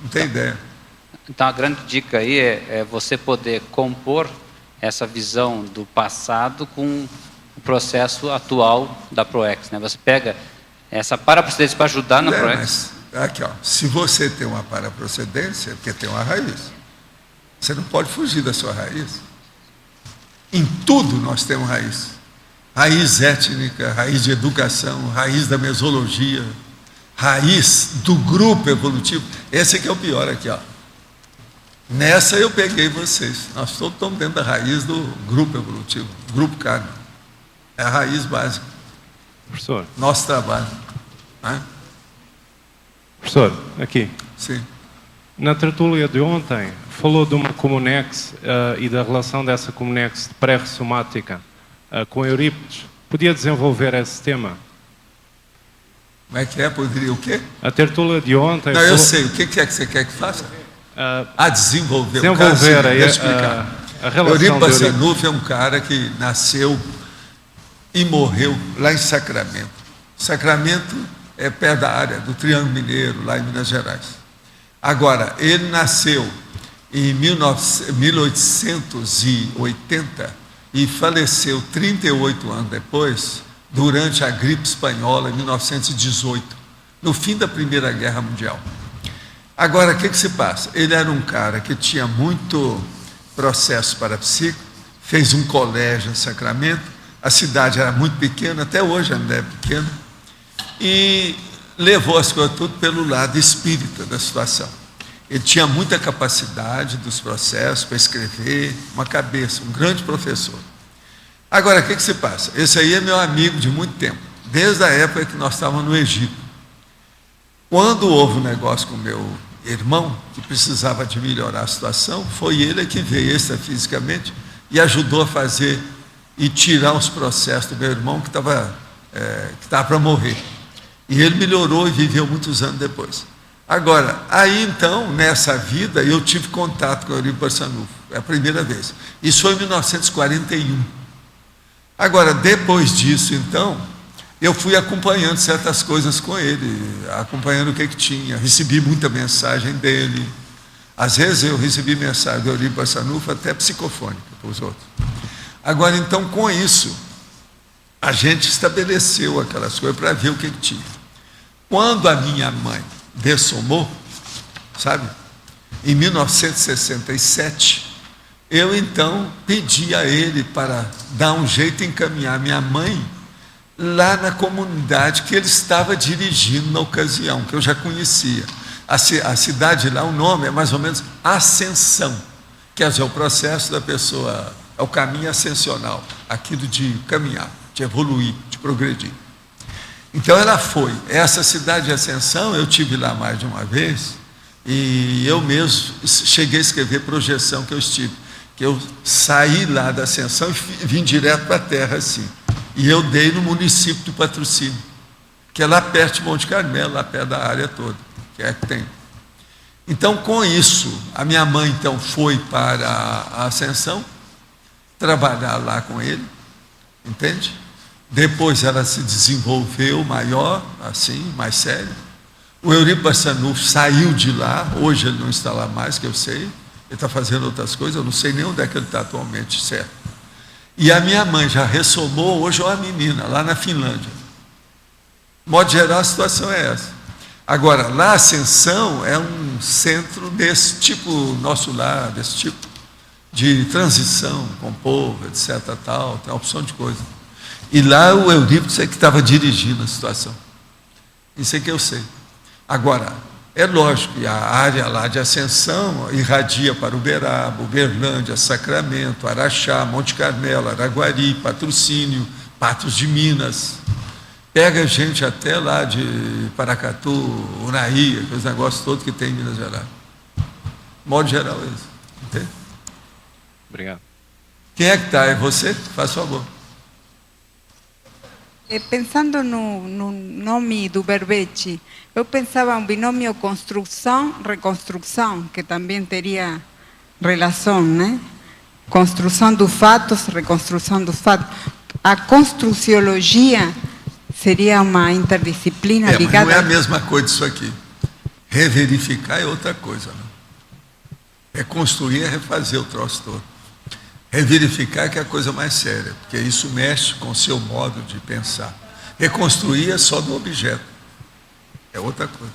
Não tem ideia. Então a grande dica aí é você poder compor essa visão do passado com o processo atual da ProEx, né? Você pega essa paraprocedência para ajudar na ProEx. Mas, aqui, ó, se você tem uma paraprocedência, é porque tem uma raiz. Você não pode fugir da sua raiz. Em tudo nós temos raiz. Raiz étnica, raiz de educação, raiz da mesologia, raiz do grupo evolutivo. Esse aqui é o pior aqui, ó. Nessa eu peguei vocês. Nós todos estamos dentro da raiz do grupo evolutivo, grupo kármico. É a raiz básica. Professor. Nosso trabalho. Né? Professor, aqui. Sim. Na tertúlia de ontem, falou de uma Comunex e da relação dessa Comunex pré-ressomática com Eurípides. Podia desenvolver esse tema? Como é que é? Poderia o quê? A tertúlia de ontem... Não, eu sei. O que é que você quer que faça? Desenvolver. Desenvolver deixa eu explicar. a relação de Eurípides Barçanufo é um cara que nasceu e morreu lá em Sacramento. Sacramento é perto da área do Triângulo Mineiro, lá em Minas Gerais. Agora, ele nasceu em 1880 e faleceu 38 anos depois, durante a gripe espanhola, em 1918, no fim da Primeira Guerra Mundial. Agora, o que se passa? Ele era um cara que tinha muito processo parapsíquico, fez um colégio em Sacramento, a cidade era muito pequena, até hoje ainda é pequena, e levou as coisas tudo pelo lado espírita da situação. Ele tinha muita capacidade dos processos para escrever, uma cabeça, um grande professor. Agora, o que se passa? Esse aí é meu amigo de muito tempo, desde a época que nós estávamos no Egito. Quando houve um negócio com o meu irmão, que precisava de melhorar a situação, foi ele que veio extrafisicamente e ajudou a fazer e tirar os processos do meu irmão que estava para morrer. E ele melhorou e viveu muitos anos depois. Agora, aí então, nessa vida, eu tive contato com o Eurípides Barçanufo, é a primeira vez. Isso foi em 1941. Agora, depois disso, então, eu fui acompanhando certas coisas com ele, acompanhando o que tinha, recebi muita mensagem dele. Às vezes eu recebi mensagem do Eurípides Barçanufo, até psicofônica para os outros. Agora, então, com isso, a gente estabeleceu aquelas coisas para ver o que tinha. Quando a minha mãe dessomou, sabe, em 1967, eu então pedi a ele para dar um jeito de encaminhar minha mãe lá na comunidade que ele estava dirigindo na ocasião, que eu já conhecia. A cidade lá, o nome é mais ou menos Ascensão, quer dizer, o processo da pessoa, é o caminho ascensional, aquilo de caminhar, de evoluir, de progredir. Então ela foi. Essa cidade de Ascensão, eu tive lá mais de uma vez, e eu mesmo cheguei a escrever projeção que eu estive, que eu saí lá da Ascensão e vim direto para a Terra assim. E eu dei no município do Patrocínio, que é lá perto de Monte Carmelo, lá perto da área toda, que é que tem. Então, com isso, a minha mãe então foi para a Ascensão, trabalhar lá com ele, entende? Depois ela se desenvolveu maior, assim, mais sério. O Eurico Barçanufo saiu de lá, hoje ele não está lá mais, que eu sei, ele está fazendo outras coisas, eu não sei nem onde é que ele está atualmente, certo. E a minha mãe já ressomou, hoje é uma menina, lá na Finlândia. De modo geral, a situação é essa. Agora, lá a Ascensão é um centro desse tipo, nosso lar, desse tipo de transição com o povo, etc. Tal, tem uma opção de coisa. E lá o Eurípides é que estava dirigindo a situação. Isso é que eu sei. Agora, é lógico que a área lá de Ascensão irradia para Uberaba, Uberlândia, Sacramento, Araxá, Monte Carmelo, Araguari, Patrocínio, Patos de Minas. Pega gente até lá de Paracatu, Unaí, aqueles negócios todos que tem em Minas Gerais. De modo geral é isso. Entende? Obrigado. Quem é que está? É você? Faz favor. Pensando no nome do verbete, eu pensava um binômio construção-reconstrução, que também teria relação, né? Construção dos fatos, reconstrução dos fatos. A construciologia seria uma interdisciplina ligada... Mas não é a mesma coisa isso aqui. Reverificar é outra coisa. Né? Reconstruir é refazer o troço todo. Reverificar que é a coisa mais séria, porque isso mexe com o seu modo de pensar. Reconstruir é só do objeto. É outra coisa.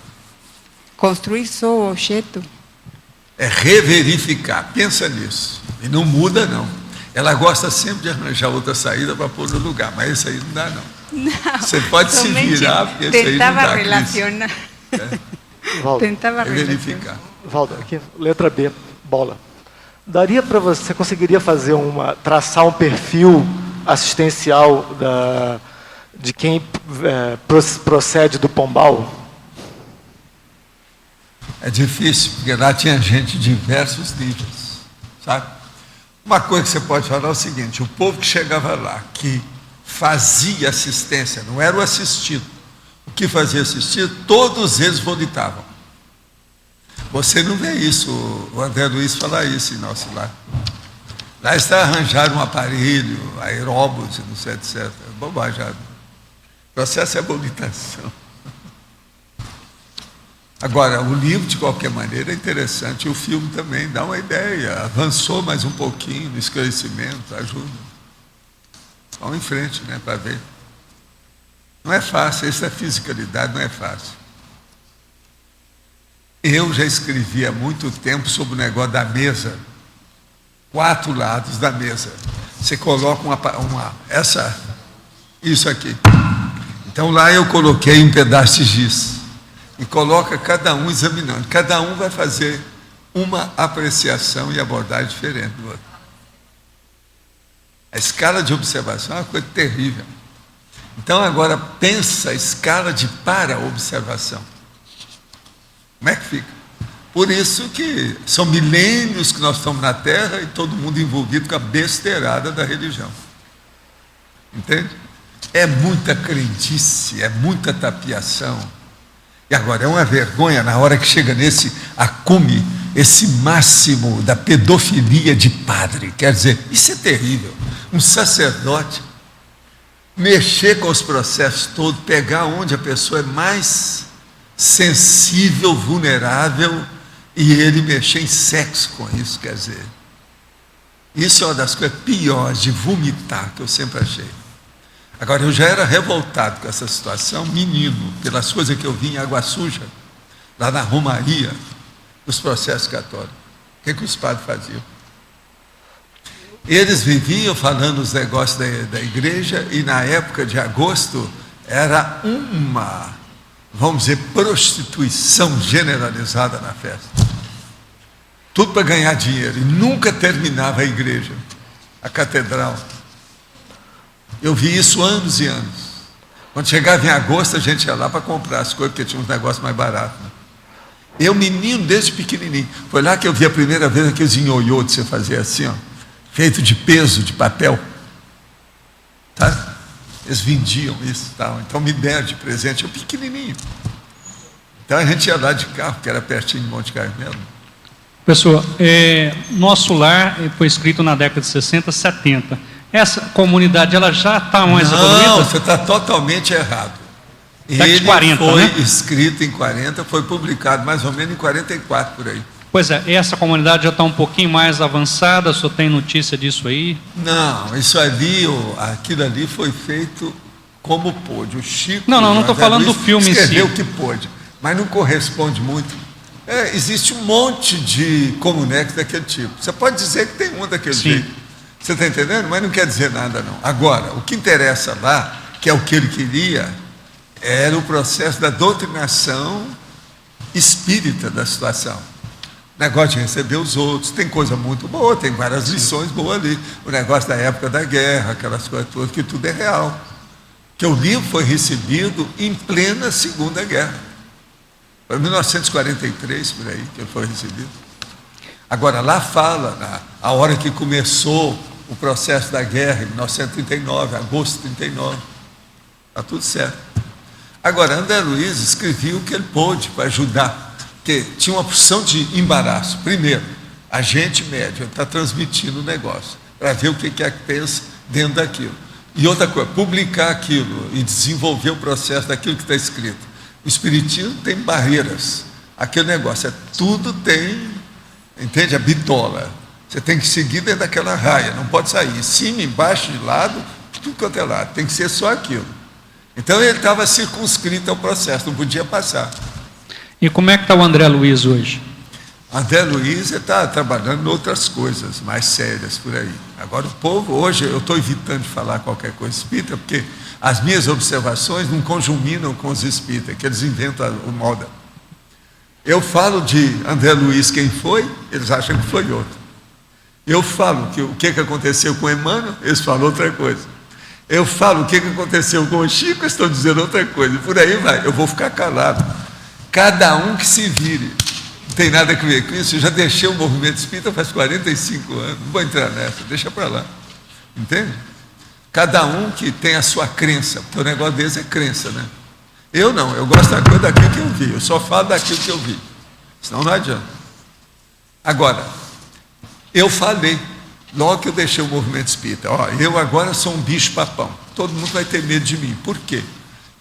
Construir só o objeto? É reverificar. Pensa nisso. E não muda, não. Ela gosta sempre de arranjar outra saída para pôr no lugar, mas isso aí não dá, não. Não. Você pode se virar, porque isso aí não dá. Tentava relacionar. Valdo, Tentava verificar. Valdo, aqui, letra B, bola. Daria para você conseguiria fazer traçar um perfil assistencial de quem procede do Pombal? É difícil, porque lá tinha gente de diversos níveis, sabe? Uma coisa que você pode falar é o seguinte: o povo que chegava lá, que fazia assistência, não era o assistido, o que fazia assistido, todos eles vomitavam. Você não vê isso, o André Luiz falar isso em nosso lar. Lá está arranjar um aparelho, aeróbus, não sei, etc. É bobagem. O processo é vomitação. Agora, o livro, de qualquer maneira, é interessante. O filme também dá uma ideia. Avançou mais um pouquinho no esclarecimento, ajuda. Vamos em frente, né, para ver. Não é fácil, essa fisicalidade não é fácil. Eu já escrevi há muito tempo sobre o negócio da mesa. 4 lados da mesa. Você coloca isso aqui. Então lá eu coloquei um pedaço de giz. E coloca cada um examinando. Cada um vai fazer uma apreciação e abordagem diferente do outro. A escala de observação é uma coisa terrível. Então agora pensa a escala de para-observação. Como é que fica? Por isso que são milênios que nós estamos na Terra e todo mundo envolvido com a besteirada da religião. Entende? É muita crendice, é muita tapiação. E agora é uma vergonha na hora que chega nesse acume, esse máximo da pedofilia de padre. Quer dizer, isso é terrível. Um sacerdote mexer com os processos todos, pegar onde a pessoa é mais sensível, vulnerável, e ele mexer em sexo com isso, quer dizer. Isso é uma das coisas piores de vomitar que eu sempre achei. Agora, eu já era revoltado com essa situação, menino, pelas coisas que eu vi em Água Suja, lá na Romaria, dos processos católicos. O que os padres faziam? Eles viviam falando os negócios da igreja, e na época de agosto era uma vamos dizer, prostituição generalizada na festa. Tudo para ganhar dinheiro. E nunca terminava a igreja, a catedral. Eu vi isso anos e anos. Quando chegava em agosto, a gente ia lá para comprar as coisas, porque tinha uns negócios mais baratos. Né? Eu, menino, desde pequenininho. Foi lá que eu vi a primeira vez aqueles ioiô de você fazer assim, ó, feito de peso, de papel. Tá? Eles vendiam isso e tal. Então me deram de presente, eu pequenininho. Então a gente ia lá de carro, que era pertinho de Monte Carmelo. Pessoal, nosso lar foi escrito na década de 60, 70. Essa comunidade, ela já está mais evoluída? Não, você está totalmente errado. Ele 40, foi né? escrito em 40, foi publicado mais ou menos em 44, por aí. Pois é, essa comunidade já está um pouquinho mais avançada, só tem notícia disso aí? Não, isso ali, aquilo ali foi feito como pôde. O Chico... Não estou falando do filme em si. Escreveu o que pôde, mas não corresponde muito. Existe um monte de comunex daquele tipo. Você pode dizer que tem um daquele jeito. Você está entendendo? Mas não quer dizer nada, não. Agora, o que interessa lá, que é o que ele queria, era o processo da doutrinação espírita da situação. O negócio de receber os outros, tem coisa muito boa, tem várias lições boas ali. O negócio da época da guerra, aquelas coisas todas, que tudo é real. Que o livro foi recebido em plena Segunda Guerra. Foi em 1943, por aí, que ele foi recebido. Agora, lá fala, a hora que começou o processo da guerra, em 1939, agosto de 39. Está tudo certo. Agora, André Luiz escrevia o que ele pôde para ajudar, porque tinha uma porção de embaraço. Primeiro, a gente médium está transmitindo o negócio, para ver o que é que pensa dentro daquilo. E outra coisa, publicar aquilo e desenvolver o processo daquilo que está escrito. O espiritismo tem barreiras. Aquele negócio, tudo tem, entende? A bitola. Você tem que seguir dentro daquela raia, não pode sair. Em cima, embaixo, de lado, tudo quanto é lado. Tem que ser só aquilo. Então ele estava circunscrito ao processo, não podia passar. E como é que está o André Luiz hoje? André Luiz está trabalhando em outras coisas mais sérias por aí. Agora o povo, hoje, eu estou evitando de falar qualquer coisa espírita, porque as minhas observações não conjuminam com os espíritas, que eles inventam o moda. Eu falo de André Luiz quem foi, eles acham que foi outro. Eu falo que o que aconteceu com Emmanuel, eles falam outra coisa. Eu falo o que aconteceu com o Chico, eles estão dizendo outra coisa. Por aí vai, eu vou ficar calado. Cada um que se vire. Não tem nada a ver com isso. Eu já deixei o movimento espírita faz 45 anos. Não vou entrar nessa, deixa para lá. Entende? Cada um que tem a sua crença, porque o negócio deles é crença, né? Eu não, eu gosto da coisa daquilo que eu vi. Eu só falo daquilo que eu vi. Senão não adianta. Agora, eu falei, logo que eu deixei o movimento espírita, eu agora sou um bicho-papão, todo mundo vai ter medo de mim. Por quê?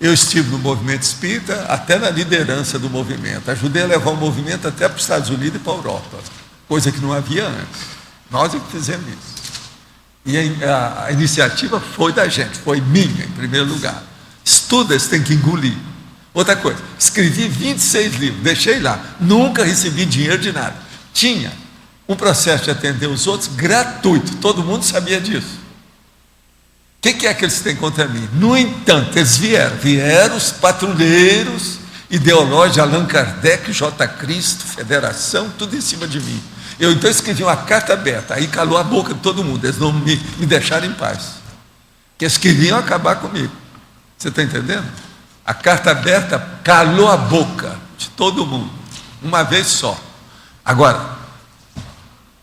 Eu estive no movimento espírita, até na liderança do movimento, ajudei a levar o movimento até para os Estados Unidos e para a Europa, coisa que não havia antes. Nós é que fizemos isso. E a iniciativa foi da gente, foi minha, em primeiro lugar. Estuda, você tem que engolir. Outra coisa, escrevi 26 livros, deixei lá, nunca recebi dinheiro de nada. Tinha um processo de atender os outros gratuito, todo mundo sabia disso. O que é que eles têm contra mim? No entanto, eles vieram os patrulheiros ideológicos, Allan Kardec, J. Cristo, Federação, tudo em cima de mim. Eu então escrevi uma carta aberta, aí calou a boca de todo mundo, eles não me deixaram em paz, porque eles queriam acabar comigo. Você está entendendo? A carta aberta calou a boca de todo mundo, uma vez só. Agora,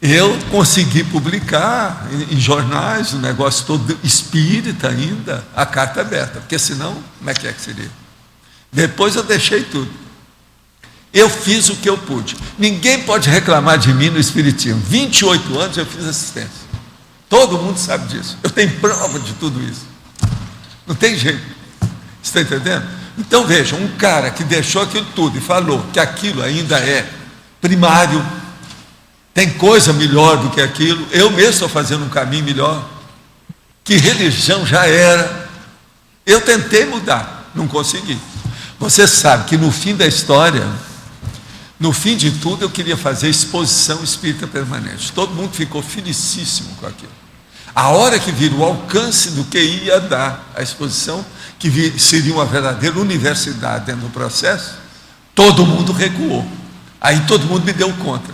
eu consegui publicar em jornais, o negócio todo espírita ainda, a carta aberta, porque senão, como é que seria? Depois eu deixei tudo. Eu fiz o que eu pude. Ninguém pode reclamar de mim no espiritismo. 28 anos eu fiz assistência. Todo mundo sabe disso. Eu tenho prova de tudo isso. Não tem jeito. Você está entendendo? Então veja, um cara que deixou aquilo tudo e falou que aquilo ainda é primário, tem coisa melhor do que aquilo, eu mesmo estou fazendo um caminho melhor, que religião já era. Eu tentei mudar, não consegui. Você sabe que no fim da história, no fim de tudo, eu queria fazer exposição espírita permanente. Todo mundo ficou felicíssimo com aquilo. A hora que vira o alcance do que ia dar a exposição, que seria uma verdadeira universidade dentro do processo, todo mundo recuou. Aí todo mundo me deu contra.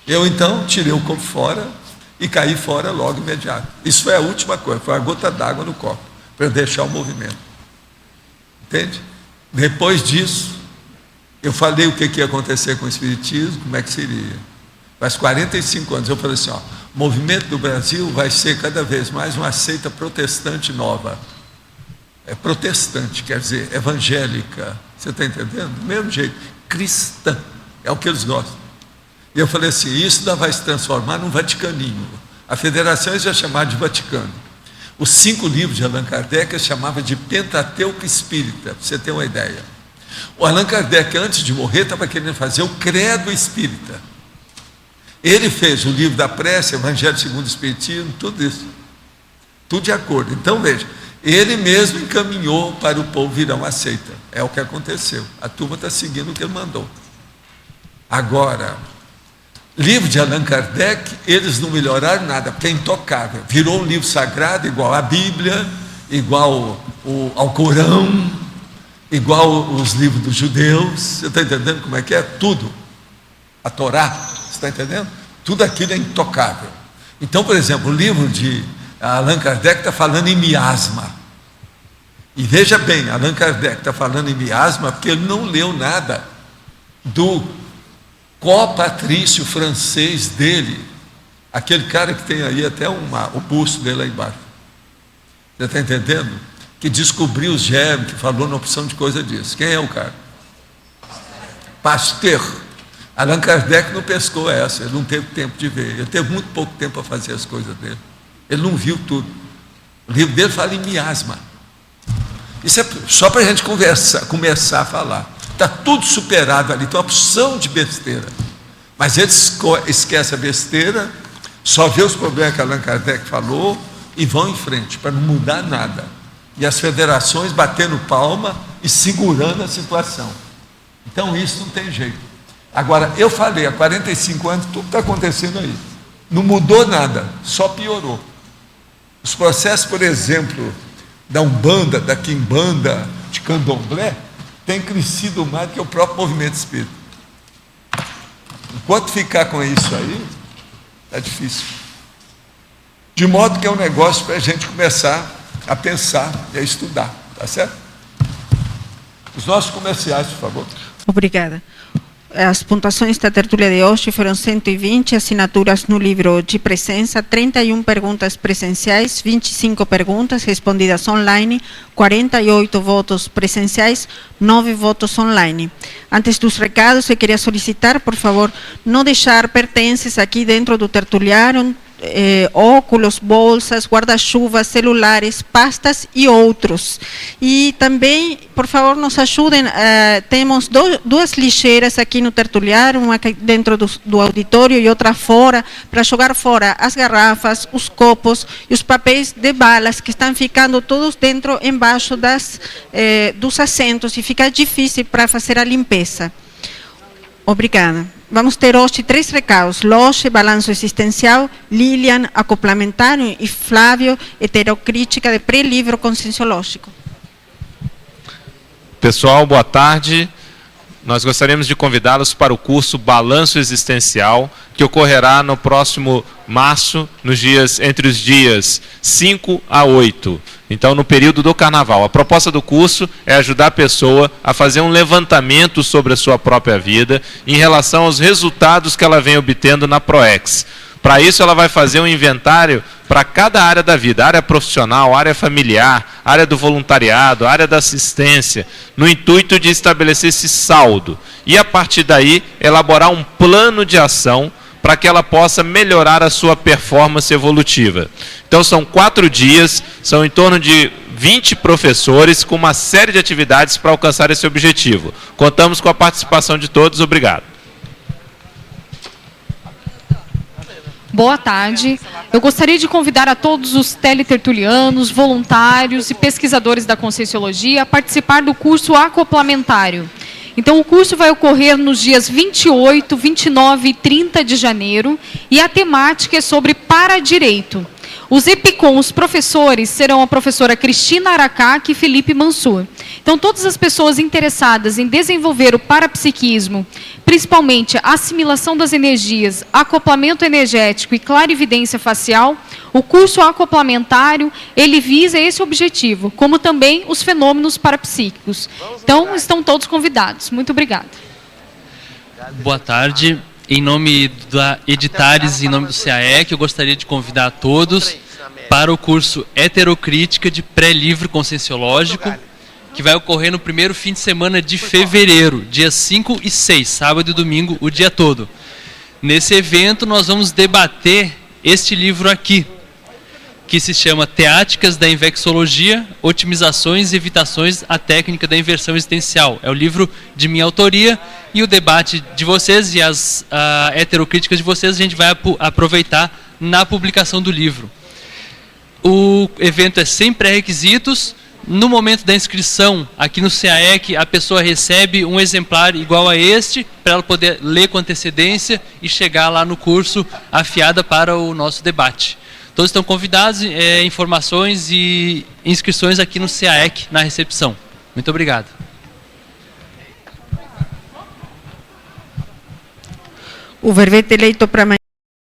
Eu, então, tirei o copo fora e caí fora logo imediato. Isso foi a última coisa, foi a gota d'água no copo, para eu deixar o movimento. Entende? Depois disso, eu falei o que ia acontecer com o Espiritismo, como é que seria. Faz 45 anos, eu falei assim, ó, o movimento do Brasil vai ser cada vez mais uma seita protestante nova. É protestante, quer dizer, evangélica. Você está entendendo? Do mesmo jeito, cristã. É o que eles gostam. E eu falei assim, isso ainda vai se transformar num Vaticaninho. A federação eles já chamaram de Vaticano. Os 5 livros de Allan Kardec eu chamava de Pentateuco Espírita, para você ter uma ideia. O Allan Kardec, antes de morrer, estava querendo fazer o Credo Espírita. Ele fez o livro da prece, Evangelho segundo o Espiritismo, tudo isso. Tudo de acordo. Então, veja, ele mesmo encaminhou para o povo virar uma seita. É o que aconteceu. A turma está seguindo o que ele mandou. Agora, livro de Allan Kardec, eles não melhoraram nada, porque é intocável. Virou um livro sagrado, igual a Bíblia, igual ao Corão, igual os livros dos judeus. Você está entendendo como é que é? Tudo. A Torá, você está entendendo? Tudo aquilo é intocável. Então, por exemplo, o livro de Allan Kardec está falando em miasma. E veja bem, Allan Kardec está falando em miasma porque ele não leu nada do co-patrício francês dele, aquele cara que tem aí até o busto dele lá embaixo. Você está entendendo? Que descobriu os germes, que falou na opção de coisa disso. Quem é o cara? Pasteur. Allan Kardec não pescou essa, ele não teve tempo de ver, ele teve muito pouco tempo para fazer as coisas dele. Ele não viu tudo. O livro dele fala em miasma. Isso é só para a gente começar a falar. Está tudo superado ali, tem uma opção de besteira. Mas ele esquece a besteira, só vê os problemas que Allan Kardec falou e vão em frente, para não mudar nada. E as federações batendo palma e segurando a situação. Então isso não tem jeito. Agora, eu falei, há 45 anos, tudo está acontecendo aí. Não mudou nada, só piorou. Os processos, por exemplo, da Umbanda, da Quimbanda, de Candomblé, têm crescido mais do que o próprio movimento espírita. Enquanto ficar com isso aí, é difícil. De modo que é um negócio para a gente começar a pensar e a estudar, tá certo? Os nossos comerciais, por favor. Obrigada. As pontuações da tertúlia de hoje foram 120 assinaturas no livro de presença, 31 perguntas presenciais, 25 perguntas respondidas online, 48 votos presenciais, 9 votos online. Antes dos recados, eu queria solicitar, por favor, não deixar pertences aqui dentro do tertuliário, óculos, bolsas, guarda-chuvas, celulares, pastas e outros. E também, por favor, nos ajudem, temos duas lixeiras aqui no tertuliário, uma dentro do auditório e outra fora, para jogar fora as garrafas, os copos e os papéis de balas que estão ficando todos dentro, embaixo dos assentos, e fica difícil para fazer a limpeza. Obrigada. Vamos ter hoje 3 recados: Loche, balanço existencial; Lilian, acoplamentário; e Flávio, heterocrítica de pré-livro conscienciológico. Pessoal, boa tarde. Nós gostaríamos de convidá-los para o curso Balanço Existencial, que ocorrerá no próximo março, entre os dias 5 a 8. Então, no período do Carnaval. A proposta do curso é ajudar a pessoa a fazer um levantamento sobre a sua própria vida em relação aos resultados que ela vem obtendo na PROEX. Para isso, ela vai fazer um inventário para cada área da vida: área profissional, área familiar, área do voluntariado, área da assistência, no intuito de estabelecer esse saldo. E, a partir daí, elaborar um plano de ação para que ela possa melhorar a sua performance evolutiva. Então, são 4 dias, são em torno de 20 professores, com uma série de atividades para alcançar esse objetivo. Contamos com a participação de todos. Obrigado. Boa tarde. Eu gostaria de convidar a todos os teletertulianos, voluntários e pesquisadores da Conscienciologia a participar do curso acoplamentário. Então, o curso vai ocorrer nos dias 28, 29 e 30 de janeiro, e a temática é sobre paradireito. Os EPICOM, os professores, serão a professora Cristina Aracaque e Felipe Mansur. Então, todas as pessoas interessadas em desenvolver o parapsiquismo, principalmente a assimilação das energias, acoplamento energético e clarividência facial, o curso acoplamentário, ele visa esse objetivo, como também os fenômenos parapsíquicos. Então, estão todos convidados. Muito obrigada. Boa tarde. Em nome da Editares e em nome do CAEC, eu gostaria de convidar a todos para o curso Heterocrítica de Pré-Livro Conscienciológico, que vai ocorrer no primeiro fim de semana de fevereiro, dias 5 e 6, sábado e domingo, o dia todo. Nesse evento, nós vamos debater este livro aqui, que se chama Teáticas da Invexologia, Otimizações e Evitações à Técnica da Inversão Existencial. É o livro de minha autoria e o debate de vocês e as heterocríticas de vocês a gente vai aproveitar na publicação do livro. O evento é sem pré-requisitos. No momento da inscrição, aqui no CAEC, a pessoa recebe um exemplar igual a este, para ela poder ler com antecedência e chegar lá no curso afiada para o nosso debate. Todos estão convidados, informações e inscrições aqui no CAEC, na recepção. Muito obrigado. O verbete eleito para amanhã